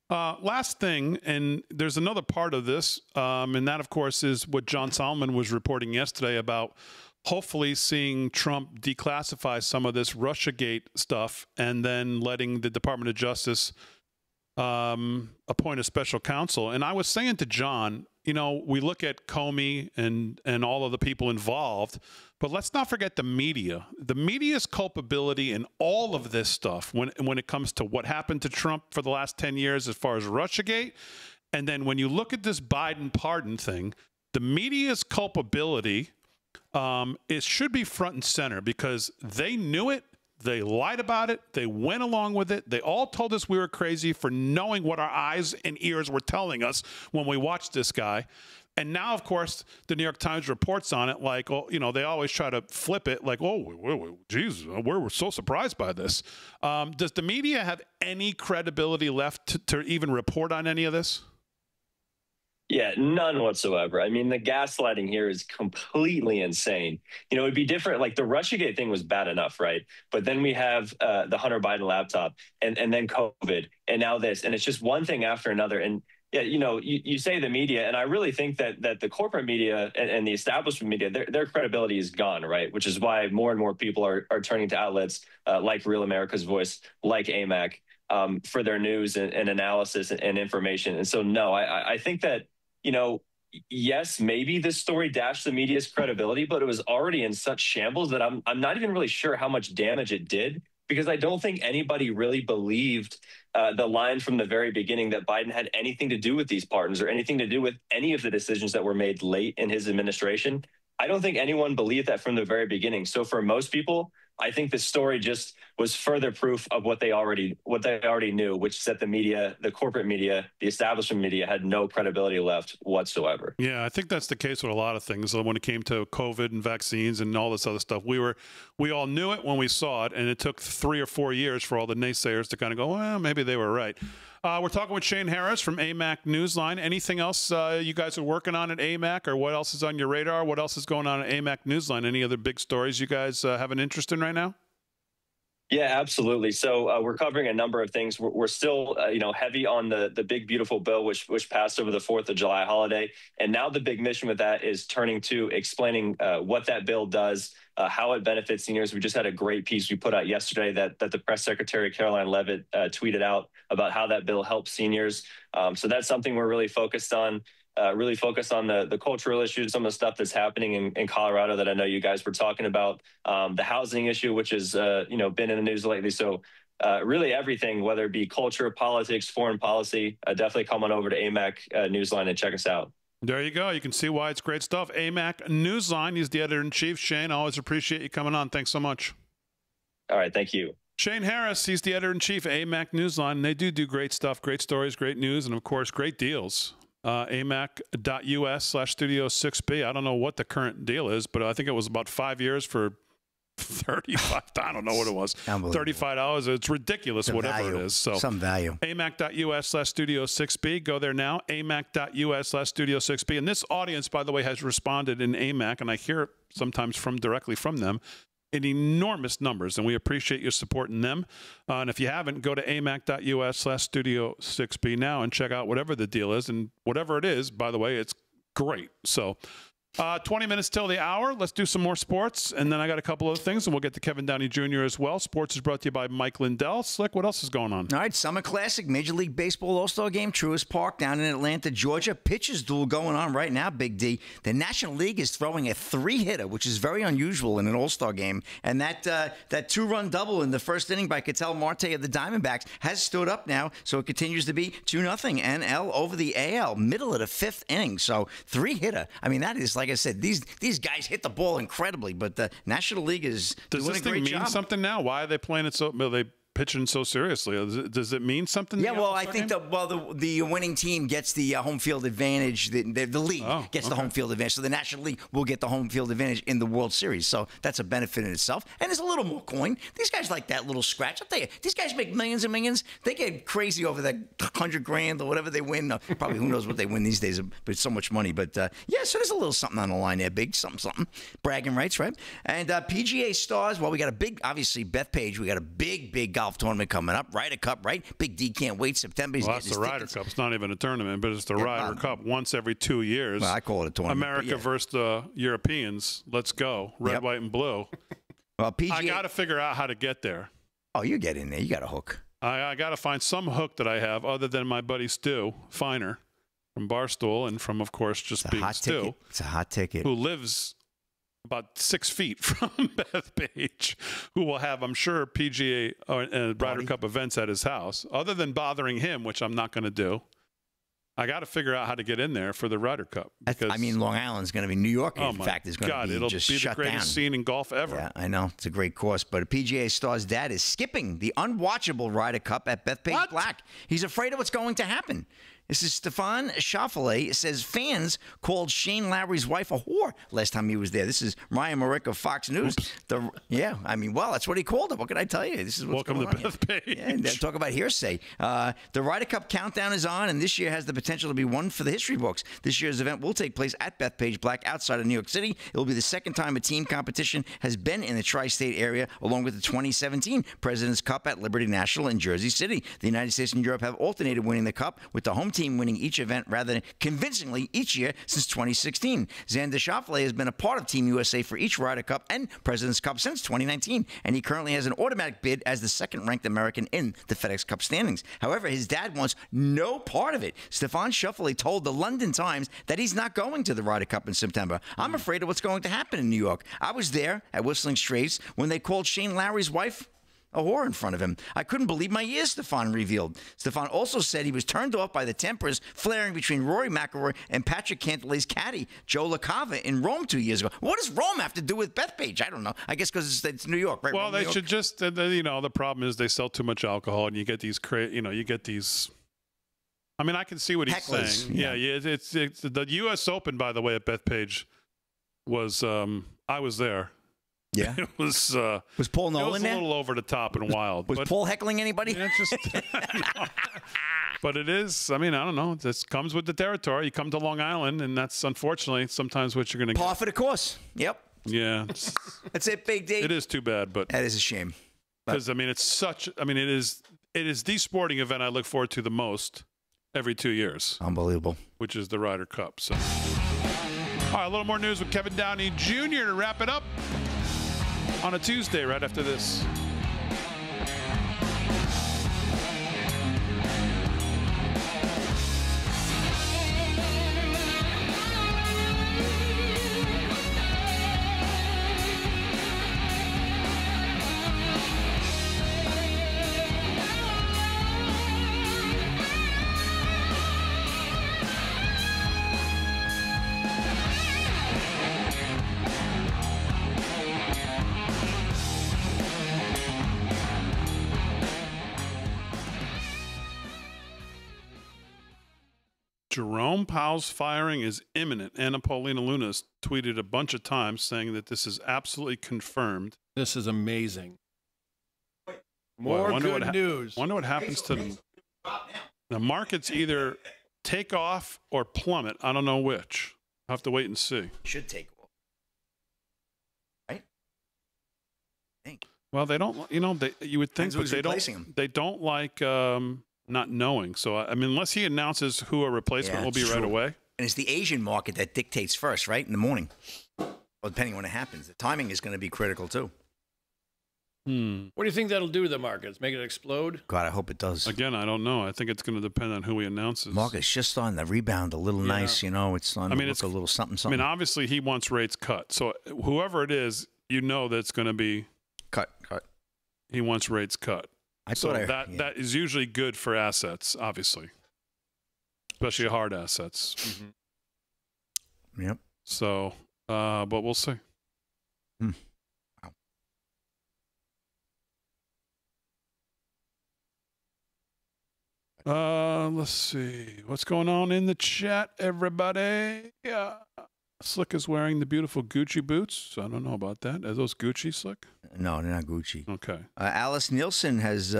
Last thing, and there's another part of this, and that, of course, is what John Solomon was reporting yesterday about hopefully seeing Trump declassify some of this Russiagate stuff and then letting the Department of Justice appoint a special counsel. And I was saying to John, we look at Comey and all of the people involved, but let's not forget the media. The media's culpability in all of this stuff when it comes to what happened to Trump for the last 10 years as far as Russiagate. And then when you look at this Biden pardon thing, the media's culpability it should be front and center because they knew it. They lied about it. They went along with it. They all told us we were crazy for knowing what our eyes and ears were telling us when we watched this guy. And now, of course, the New York Times reports on it like, they always try to flip it like, geez, we're so surprised by this. Does the media have any credibility left to even report on any of this? Yeah, none whatsoever. I mean, the gaslighting here is completely insane. It'd be different. Like the Russiagate thing was bad enough, right? But then we have the Hunter Biden laptop and then COVID and now this. And it's just one thing after another. And yeah, you say the media, and I really think that the corporate media and the establishment media, their credibility is gone, right? Which is why more and more people are turning to outlets like Real America's Voice, like AMAC, for their news and analysis and information. And so, no, I think that, yes, maybe this story dashed the media's credibility, but it was already in such shambles that I'm not even really sure how much damage it did, because I don't think anybody really believed the line from the very beginning that Biden had anything to do with these pardons or anything to do with any of the decisions that were made late in his administration. I don't think anyone believed that from the very beginning. So for most people, I think this story just was further proof of what they already knew, which is that the media, the corporate media, the establishment media had no credibility left whatsoever. Yeah, I think that's the case with a lot of things. When it came to COVID and vaccines and all this other stuff, we all knew it when we saw it, and it took 3 or 4 years for all the naysayers to kind of go, well, maybe they were right. We're talking with Shane Harris from AMAC Newsline. Anything else you guys are working on at AMAC, or what else is on your radar? What else is going on at AMAC Newsline? Any other big stories you guys have an interest in right now? Yeah, absolutely. So we're covering a number of things. We're still, heavy on the big, beautiful bill, which passed over the 4th of July holiday. And now the big mission with that is turning to explaining what that bill does, how it benefits seniors. We just had a great piece we put out yesterday that the press secretary, Caroline Leavitt, tweeted out about how that bill helps seniors. So that's something we're really focused on. Really focus on the cultural issues, some of the stuff that's happening in Colorado that I know you guys were talking about, the housing issue, which has been in the news lately. So really everything, whether it be culture, politics, foreign policy, definitely come on over to AMAC Newsline and check us out. There you go. You can see why it's great stuff. AMAC Newsline. He's the editor-in-chief. Shane, always appreciate you coming on. Thanks so much. All right. Thank you. Shane Harris, he's the editor-in-chief of AMAC Newsline. And they do great stuff, great stories, great news, and, of course, great deals. amac.us/Studio6B. I don't know what the current deal is, but I think it was about 5 years for $35. I don't know what it was. $35. It's ridiculous, whatever it is. So some value. amac.us/Studio 6B. Go there now. amac.us/Studio 6B. And this audience, by the way, has responded in AMAC, and I hear it sometimes directly from them in enormous numbers, and we appreciate your supporting them. And if you haven't, go to amac.us/Studio 6B now and check out whatever the deal is. And whatever it is, by the way, it's great. So 20 minutes till the hour. Let's do some more sports. And then I got a couple other things, and we'll get to Kevin Downey Jr. as well. Sports is brought to you by Mike Lindell. Slick, what else is going on? All right, Summer Classic, Major League Baseball All-Star Game, Truist Park down in Atlanta, Georgia. Pitchers duel going on right now, Big D. The National League is throwing a 3-hitter, which is very unusual in an All-Star game. And that 2-run double in the first inning by Ketel Marte of the Diamondbacks has stood up now, so it continues to be 2-0 NL over the AL, middle of the 5th inning. So 3-hitter. I mean, that is, like I said, these guys hit the ball incredibly, but the National League is doing a great job. Does this thing mean something now? Why are they playing it so? Are they pitching so seriously? Does it mean something? Yeah, well, I think the winning team gets the home field advantage. The league gets the home field advantage, so the National League will get the home field advantage in the World Series. So that's a benefit in itself. And there's a little more coin. These guys like that little scratch. I'll tell you, these guys make millions and millions. They get crazy over that $100,000 or whatever they win. Probably who knows what they win these days, but it's so much money. But yeah, so there's a little something on the line there, big something. Bragging rights, right? And PGA Stars. Well, we got a big, obviously Bethpage. We got a big golf tournament coming up. Ryder Cup, right? Big D can't wait. September. Well, that's the Ryder Cup. It's not even a tournament, but it's the Ryder Cup once every 2 years. Well, I call it a tournament. America versus the Europeans. Let's go. Red, white, and blue. Well, PGA. I got to figure out how to get there. Oh, you get in there. You got a hook. I got to find some hook that I have other than my buddy Stu Feiner from Barstool and from, of course, just being Stu. It's a hot ticket. Who lives about 6 feet from Bethpage, who will have, I'm sure, PGA and Ryder Cup events at his house. Other than bothering him, which I'm not going to do, I got to figure out how to get in there for the Ryder Cup. I mean, Long Island's going to be New York. Oh, in fact, is going to be it'll just be shut the greatest down. scene in golf ever. Yeah, I know. It's a great course. But a PGA Star's dad is skipping the unwatchable Ryder Cup at Bethpage Black. He's afraid of what's going to happen. This is Stefan Schauffele. Says fans called Shane Lowry's wife a whore last time he was there. This is Ryan Marick of Fox News. I mean, well, that's what he called her. What can I tell you? This is what's Welcome going to on Bethpage. Yeah, talk about hearsay. The Ryder Cup countdown is on, and this year has the potential to be one for the history books. This year's event will take place at Bethpage Black outside of New York City. It will be the second time a team competition has been in the tri-state area, along with the 2017 President's Cup at Liberty National in Jersey City. The United States and Europe have alternated winning the Cup, with the home team winning each event rather than convincingly each year since 2016. Xander Schauffele has been a part of Team USA for each Ryder Cup and President's Cup since 2019, and he currently has an automatic bid as the second-ranked American in the FedEx Cup standings. However, his dad wants no part of it. Stefan Schauffele told the London Times that he's not going to the Ryder Cup in September. I'm afraid of what's going to happen in New York. I was there at Whistling Straits when they called Shane Lowry's wife a whore in front of him. I couldn't believe my ears, Stefan revealed. Stefan also said he was turned off by the tempers flaring between Rory McIlroy and Patrick Cantlay's caddy, Joe LaCava, in Rome 2 years ago. What does Rome have to do with Bethpage? I don't know. I guess because it's New York, right? Well, Rome, they New York. should just, the problem is they sell too much alcohol, and you get these, I mean, I can see what he's Hecklers, saying. Yeah, it's the U.S. Open, by the way, at Bethpage was, I was there. Yeah, it was Paul Nolan it was there? a little over the top and wild. Was Paul heckling anybody? It's just, no. But it is. I mean, I don't know. This comes with the territory. You come to Long Island, and that's unfortunately sometimes what you're going to get. Par for the course. Yep. Yeah. That's it, Big D. It is too bad, but that is a shame. Because I mean, it's such. I mean, it is the sporting event I look forward to the most every 2 years. Unbelievable. Which is the Ryder Cup. So, all right, a little more news with Kevin Downey Jr. to wrap it up on a Tuesday right after this. Jerome Powell's firing is imminent. Anna Paulina Luna has tweeted a bunch of times saying that this is absolutely confirmed. This is amazing. More good news. Wonder what happens to them. The markets either take off or plummet. I don't know which. I'll have to wait and see. Should take off. Right? Well, they don't, you would think, but they don't like not knowing. So, I mean, unless he announces who a replacement will be right away. And it's the Asian market that dictates first, right? In the morning. Well, depending on when it happens. The timing is going to be critical, too. What do you think that'll do to the markets? Make it explode? God, I hope it does. Again, I don't know. I think it's going to depend on who he announces. Market's just starting to rebound a little nice, It's starting to look a little something. I mean, obviously, he wants rates cut. So whoever it is, that it's going to be cut. He wants rates cut. That is usually good for assets, obviously, especially hard assets. Mm-hmm. Yep. So, but we'll see. Let's see what's going on in the chat, everybody. Slick is wearing the beautiful Gucci boots. I don't know about that. Are those Gucci, Slick? No, they're not Gucci. Okay. Alice Nielsen has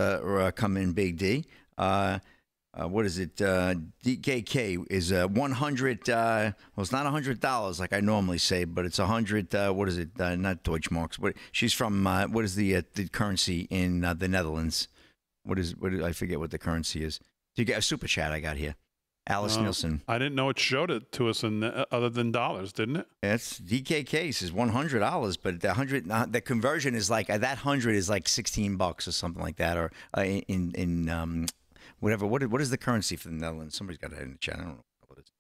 come in, Big D. What is it? DKK is 100. Well, it's not $100 like I normally say, but it's 100. What is it? Not Deutschmarks. But she's from what is the currency in the Netherlands? I forget what the currency is. You get a super chat I got here. Alice Nielsen. I didn't know it showed it to us in other than dollars, didn't it? It's DKK says $100, but the conversion is like that 100 is like $16 or something like that, or in whatever. What is the currency for the Netherlands? Somebody's got it in the chat. I don't know what it is.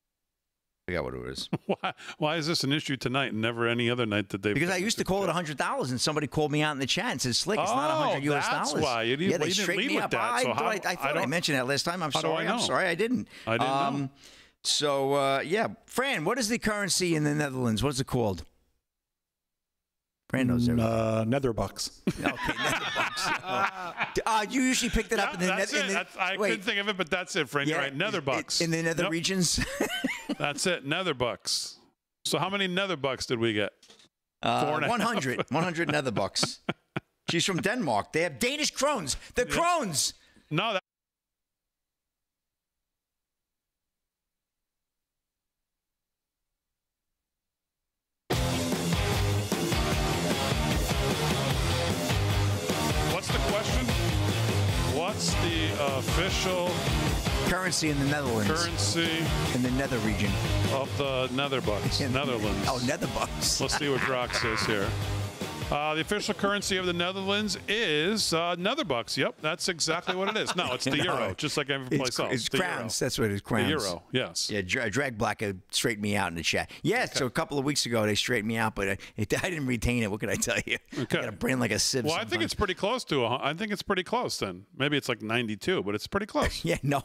I forgot what it is. Why is this an issue tonight and never any other night that they? Because I used to call it $100, and somebody called me out in the chat and said, "Slick, it's not $100 US dollars." That's why. They straightened me up. I thought I mentioned that last time. I'm sorry. I didn't. I didn't know. So Fran, what is the currency in the Netherlands? What's it called? Fran knows everything. Netherbucks. Okay, Netherbucks. You usually picked it up in the Netherbucks. I couldn't think of it, but that's it, Fran. You're right. Netherbucks. In the nether regions. That's it. Netherbucks. So how many Netherbucks did we get? 100. 100 Netherbucks. She's from Denmark. They have Danish krones. The krones. No, what's the question? What's the official currency in the Netherlands? Currency in the nether region of the Netherbucks, Netherlands. Oh, Netherbucks. Let's see what Drock says here. The official currency of the Netherlands is Netherbucks. Yep, that's exactly what it is. No, it's the euro, just like every place else. It's crowns. That's what it is, crowns. The euro, yes. Yeah, Drag Blacker straightened me out in the chat. Yeah, so a couple of weeks ago they straightened me out, but I didn't retain it. What can I tell you? Okay. I got a brain like a sieve. Well, I think it's pretty close to. I think it's pretty close then. Maybe it's like 92, but it's pretty close. Yeah, no,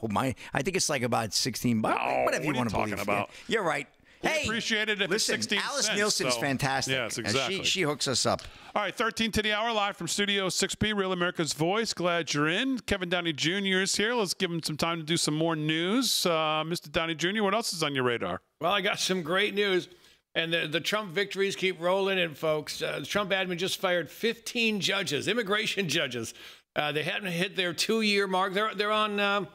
I think it's like about $16. Whatever you want to talking about. Yeah, you're right. Hey, appreciate it if listen, it's 16 Alice cents, Nielsen's fantastic. Yes, exactly. She hooks us up. All right, 13 to the hour, live from Studio 6B, Real America's Voice. Glad you're in. Kevin Downey Jr. is here. Let's give him some time to do some more news. Mr. Downey Jr., what else is on your radar? Well, I got some great news. And the Trump victories keep rolling in, folks. The Trump admin just fired 15 judges, immigration judges. They haven't hit their 2-year mark. They're on...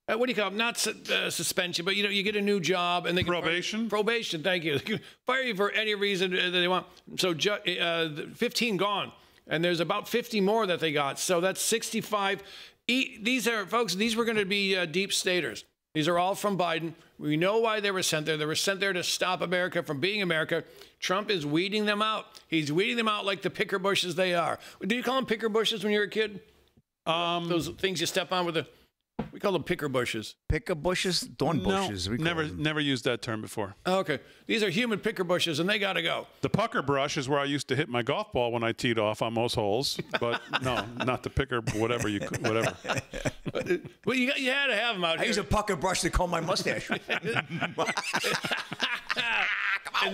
what do you call it? Not suspension, but you get a new job and they can probation. Probation, thank you. They can fire you for any reason that they want. So 15 gone, and there's about 50 more that they got. So that's 65. These are folks. These were going to be deep staters. These are all from Biden. We know why they were sent there. They were sent there to stop America from being America. Trump is weeding them out. He's weeding them out like the picker bushes they are. Do you call them picker bushes when you were a kid? Those things you step on with the. We call them picker bushes. Picker bushes? Thorn bushes. No, never used that term before. Okay. These are human picker bushes, and they got to go. The pucker brush is where I used to hit my golf ball when I teed off on most holes. But no, not the picker, whatever. Well, you had to have them out here. I use a pucker brush to comb my mustache. In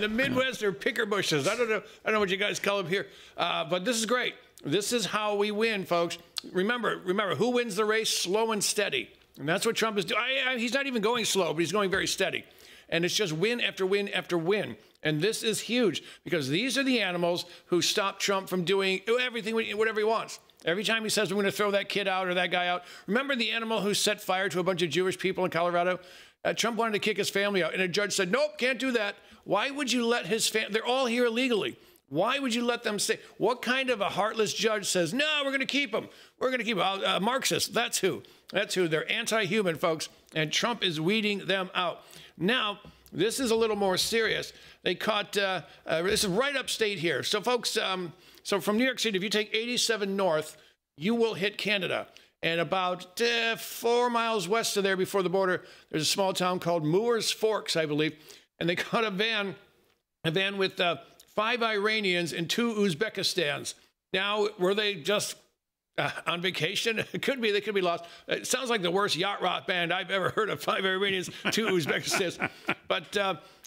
the Midwest, they're picker bushes. I don't know what you guys call them here. But this is great. This is how we win, folks. Remember, who wins the race? Slow and steady. And that's what Trump is doing. He's not even going slow, but he's going very steady. And it's just win after win after win. And this is huge because these are the animals who stop Trump from doing everything, whatever he wants. Every time he says, we're going to throw that kid out or that guy out. Remember the animal who set fire to a bunch of Jewish people in Colorado? Trump wanted to kick his family out. And a judge said, nope, can't do that. Why would you let his family? They're all here illegally. Why would you let them stay? What kind of a heartless judge says, no, we're going to keep them? We're going to keep them. Marxists, that's who. That's who. They're anti-human, folks. And Trump is weeding them out. Now, this is a little more serious. They caught, this is right upstate here. So, folks, so from New York City, if you take 87 north, you will hit Canada. And about 4 miles west of there before the border, there's a small town called Moores Forks, I believe. And they caught a van with 5 Iranians and 2 Uzbekistans. Now, were they just on vacation? It could be. They could be lost. It sounds like the worst yacht rock band I've ever heard of. 5 Iranians, 2 Uzbekistans. But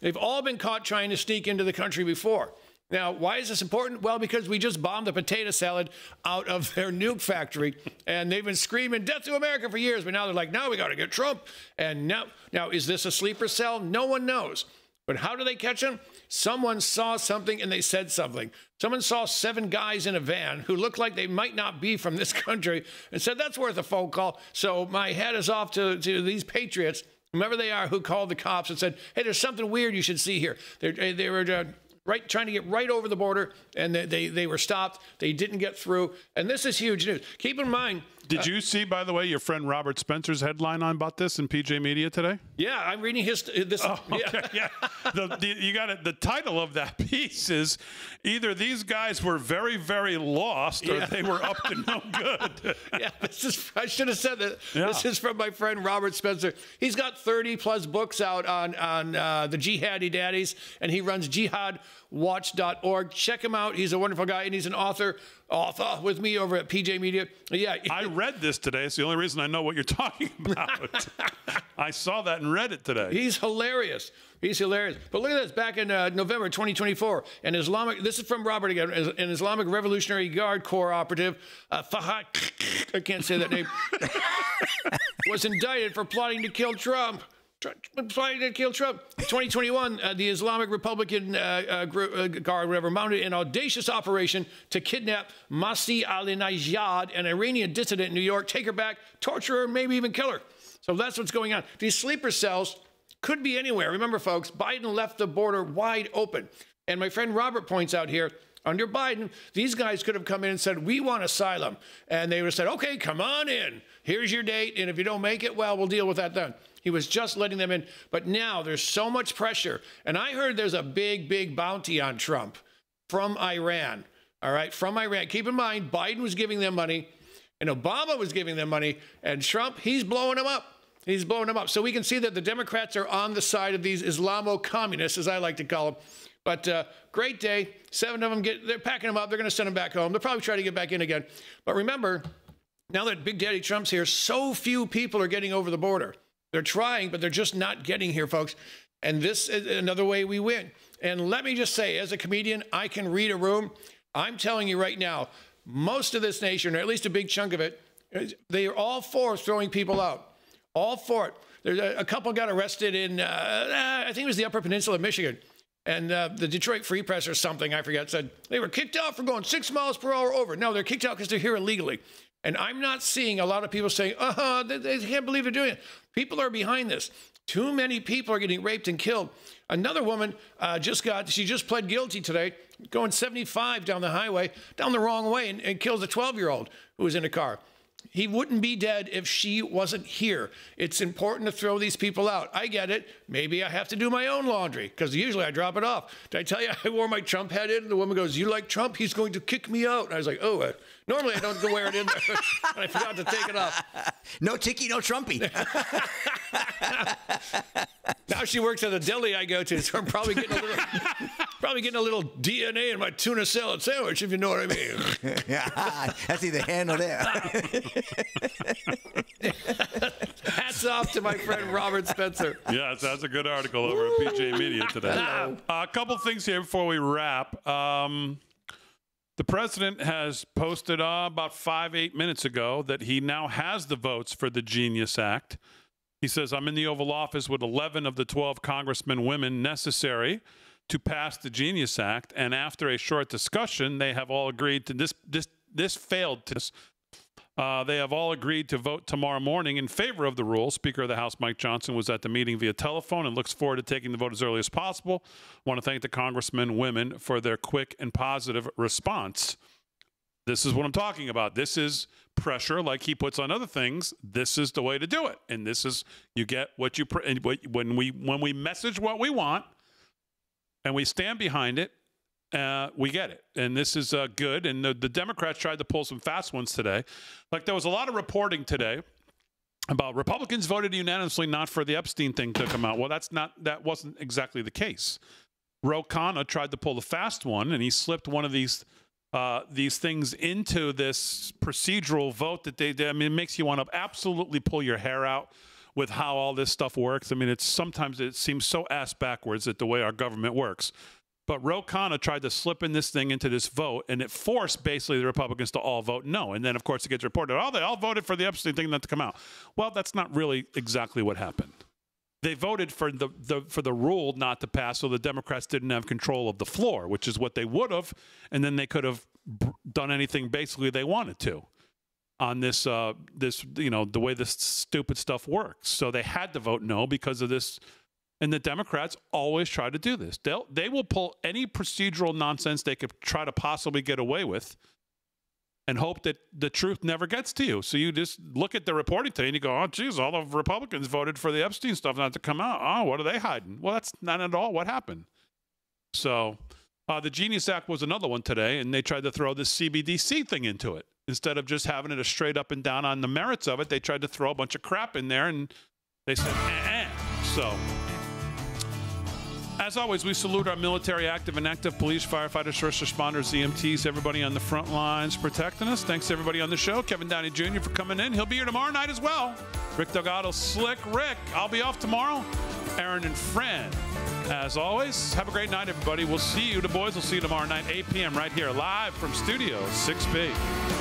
they've all been caught trying to sneak into the country before. Now, why is this important? Well, because we just bombed a potato salad out of their nuke factory, and they've been screaming death to America for years. But now they're like, now we got to get Trump. And now, is this a sleeper cell? No one knows. But how do they catch him? Someone saw something and they said something. Someone saw 7 guys in a van who looked like they might not be from this country and said, that's worth a phone call. So my hat is off to these patriots, whomever they are, who called the cops and said, hey, there's something weird you should see here. They were trying to get right over the border, and they were stopped. They didn't get through. And this is huge news. Keep in mind. Did you see, by the way, your friend Robert Spencer's headline about this in PJ Media today? Yeah, I'm reading this. Oh, okay, yeah. You got it. The title of that piece is either these guys were very, very lost, or they were up to no good. Yeah, I should have said that. Yeah. This is from my friend Robert Spencer. He's got 30-plus books out on the jihadi daddies, and he runs jihadwatch.org. Check him out. He's a wonderful guy, and he's an author with me over at PJ Media. Yeah, I read this today. It's the only reason I know what you're talking about. I saw that and read it today. He's hilarious. He's hilarious. But look at this. Back in November 2024, this is from Robert again, an Islamic Revolutionary Guard Corps operative, Fahad, I can't say that name, was indicted for plotting to kill Trump. Plotting to kill Trump. 2021, the Islamic Republican Guard, whatever, mounted an audacious operation to kidnap Masih Ali-Najad, an Iranian dissident in New York, take her back, torture her, maybe even kill her. So that's what's going on. These sleeper cells could be anywhere. Remember, folks, Biden left the border wide open. And my friend Robert points out here, under Biden, these guys could have come in and said, we want asylum. And they would have said, okay, come on in. Here's your date. And if you don't make it, well, we'll deal with that then. He was just letting them in. But now there's so much pressure. And I heard there's a big, big bounty on Trump from Iran. All right, from Iran. Keep in mind, Biden was giving them money, and Obama was giving them money, and Trump, he's blowing them up. He's blowing them up. So we can see that the Democrats are on the side of these Islamo-communists, as I like to call them. But great day. 7 of them, they're packing them up. They're going to send them back home. They'll probably try to get back in again. But remember, now that Big Daddy Trump's here, so few people are getting over the border. They're trying, but they're just not getting here, folks. And this is another way we win. And let me just say, as a comedian, I can read a room. I'm telling you right now, most of this nation, or at least a big chunk of it, they are all for throwing people out. All for it. There's a couple got arrested in, I think it was the Upper Peninsula of Michigan. And the Detroit Free Press or something, I forget, said they were kicked out for going 6 miles per hour over. No, they're kicked out because they're here illegally. And I'm not seeing a lot of people saying, they can't believe they're doing it. People are behind this. Too many people are getting raped and killed. Another woman she just pled guilty today, going 75 down the highway, down the wrong way, and kills a 12-year-old who was in a car. He wouldn't be dead if she wasn't here. It's important to throw these people out. I get it. Maybe I have to do my own laundry because usually I drop it off. Did I tell you I wore my Trump hat in? And the woman goes, you like Trump? He's going to kick me out. And I was like, normally I don't wear it in there. And I forgot to take it off. No ticky, no Trumpy. Now she works at the deli I go to, so I'm probably getting a little DNA in my tuna salad sandwich, if you know what I mean. Yeah, that's either hand or there. Hats off to my friend Robert Spencer. Yes, that's a good article over at PJ Media today. A couple things here before we wrap. The president has posted about 5-8 minutes ago that he now has the votes for the Genius Act. He says, I'm in the Oval Office with 11 of the 12 congressmen women necessary to pass the Genius Act. And after a short discussion, they have all agreed to this failed to this. They have all agreed to vote tomorrow morning in favor of the rule. Speaker of the House, Mike Johnson, was at the meeting via telephone and looks forward to taking the vote as early as possible. I want to thank the congressmen women for their quick and positive response. This is what I'm talking about. This is pressure like he puts on other things. This is the way to do it. And this is, you get what you, when we message what we want and we stand behind it, we get it. And this is good. And the Democrats tried to pull some fast ones today. Like there was a lot of reporting today about Republicans voted unanimously not for the Epstein thing to come out. Well, that wasn't exactly the case. Ro Khanna tried to pull the fast one, and he slipped one of these things into this procedural vote that they did. I mean, it makes you want to absolutely pull your hair out with how all this stuff works. I mean, sometimes it seems so ass backwards at the way our government works. But Ro Khanna tried to slip in this thing into this vote, and it forced basically the Republicans to all vote no. And then, of course, it gets reported, oh, they all voted for the Epstein thing not to come out. Well, that's not really exactly what happened. They voted for the rule not to pass, so the Democrats didn't have control of the floor, which is what they would have, and then they could have done anything basically they wanted to on this the way this stupid stuff works. So they had to vote no because of this. And the Democrats always try to do this. They will pull any procedural nonsense they could try to possibly get away with and hope that the truth never gets to you. So you just look at the reporting today and you go, oh, geez, all the Republicans voted for the Epstein stuff not to come out. Oh, what are they hiding? Well, that's not at all what happened. So the Genius Act was another one today, and they tried to throw this CBDC thing into it. Instead of just having it a straight up and down on the merits of it, they tried to throw a bunch of crap in there, and they said, So... as always, we salute our military, active and active police, firefighters, first responders, EMTs, everybody on the front lines protecting us. Thanks to everybody on the show. Kevin Downey Jr. for coming in. He'll be here tomorrow night as well. Rick Delgado, Slick Rick. I'll be off tomorrow. Aaron and Fran. As always, have a great night, everybody. We'll see you. The boys will see you tomorrow night, 8 p.m. right here, live from Studio 6B.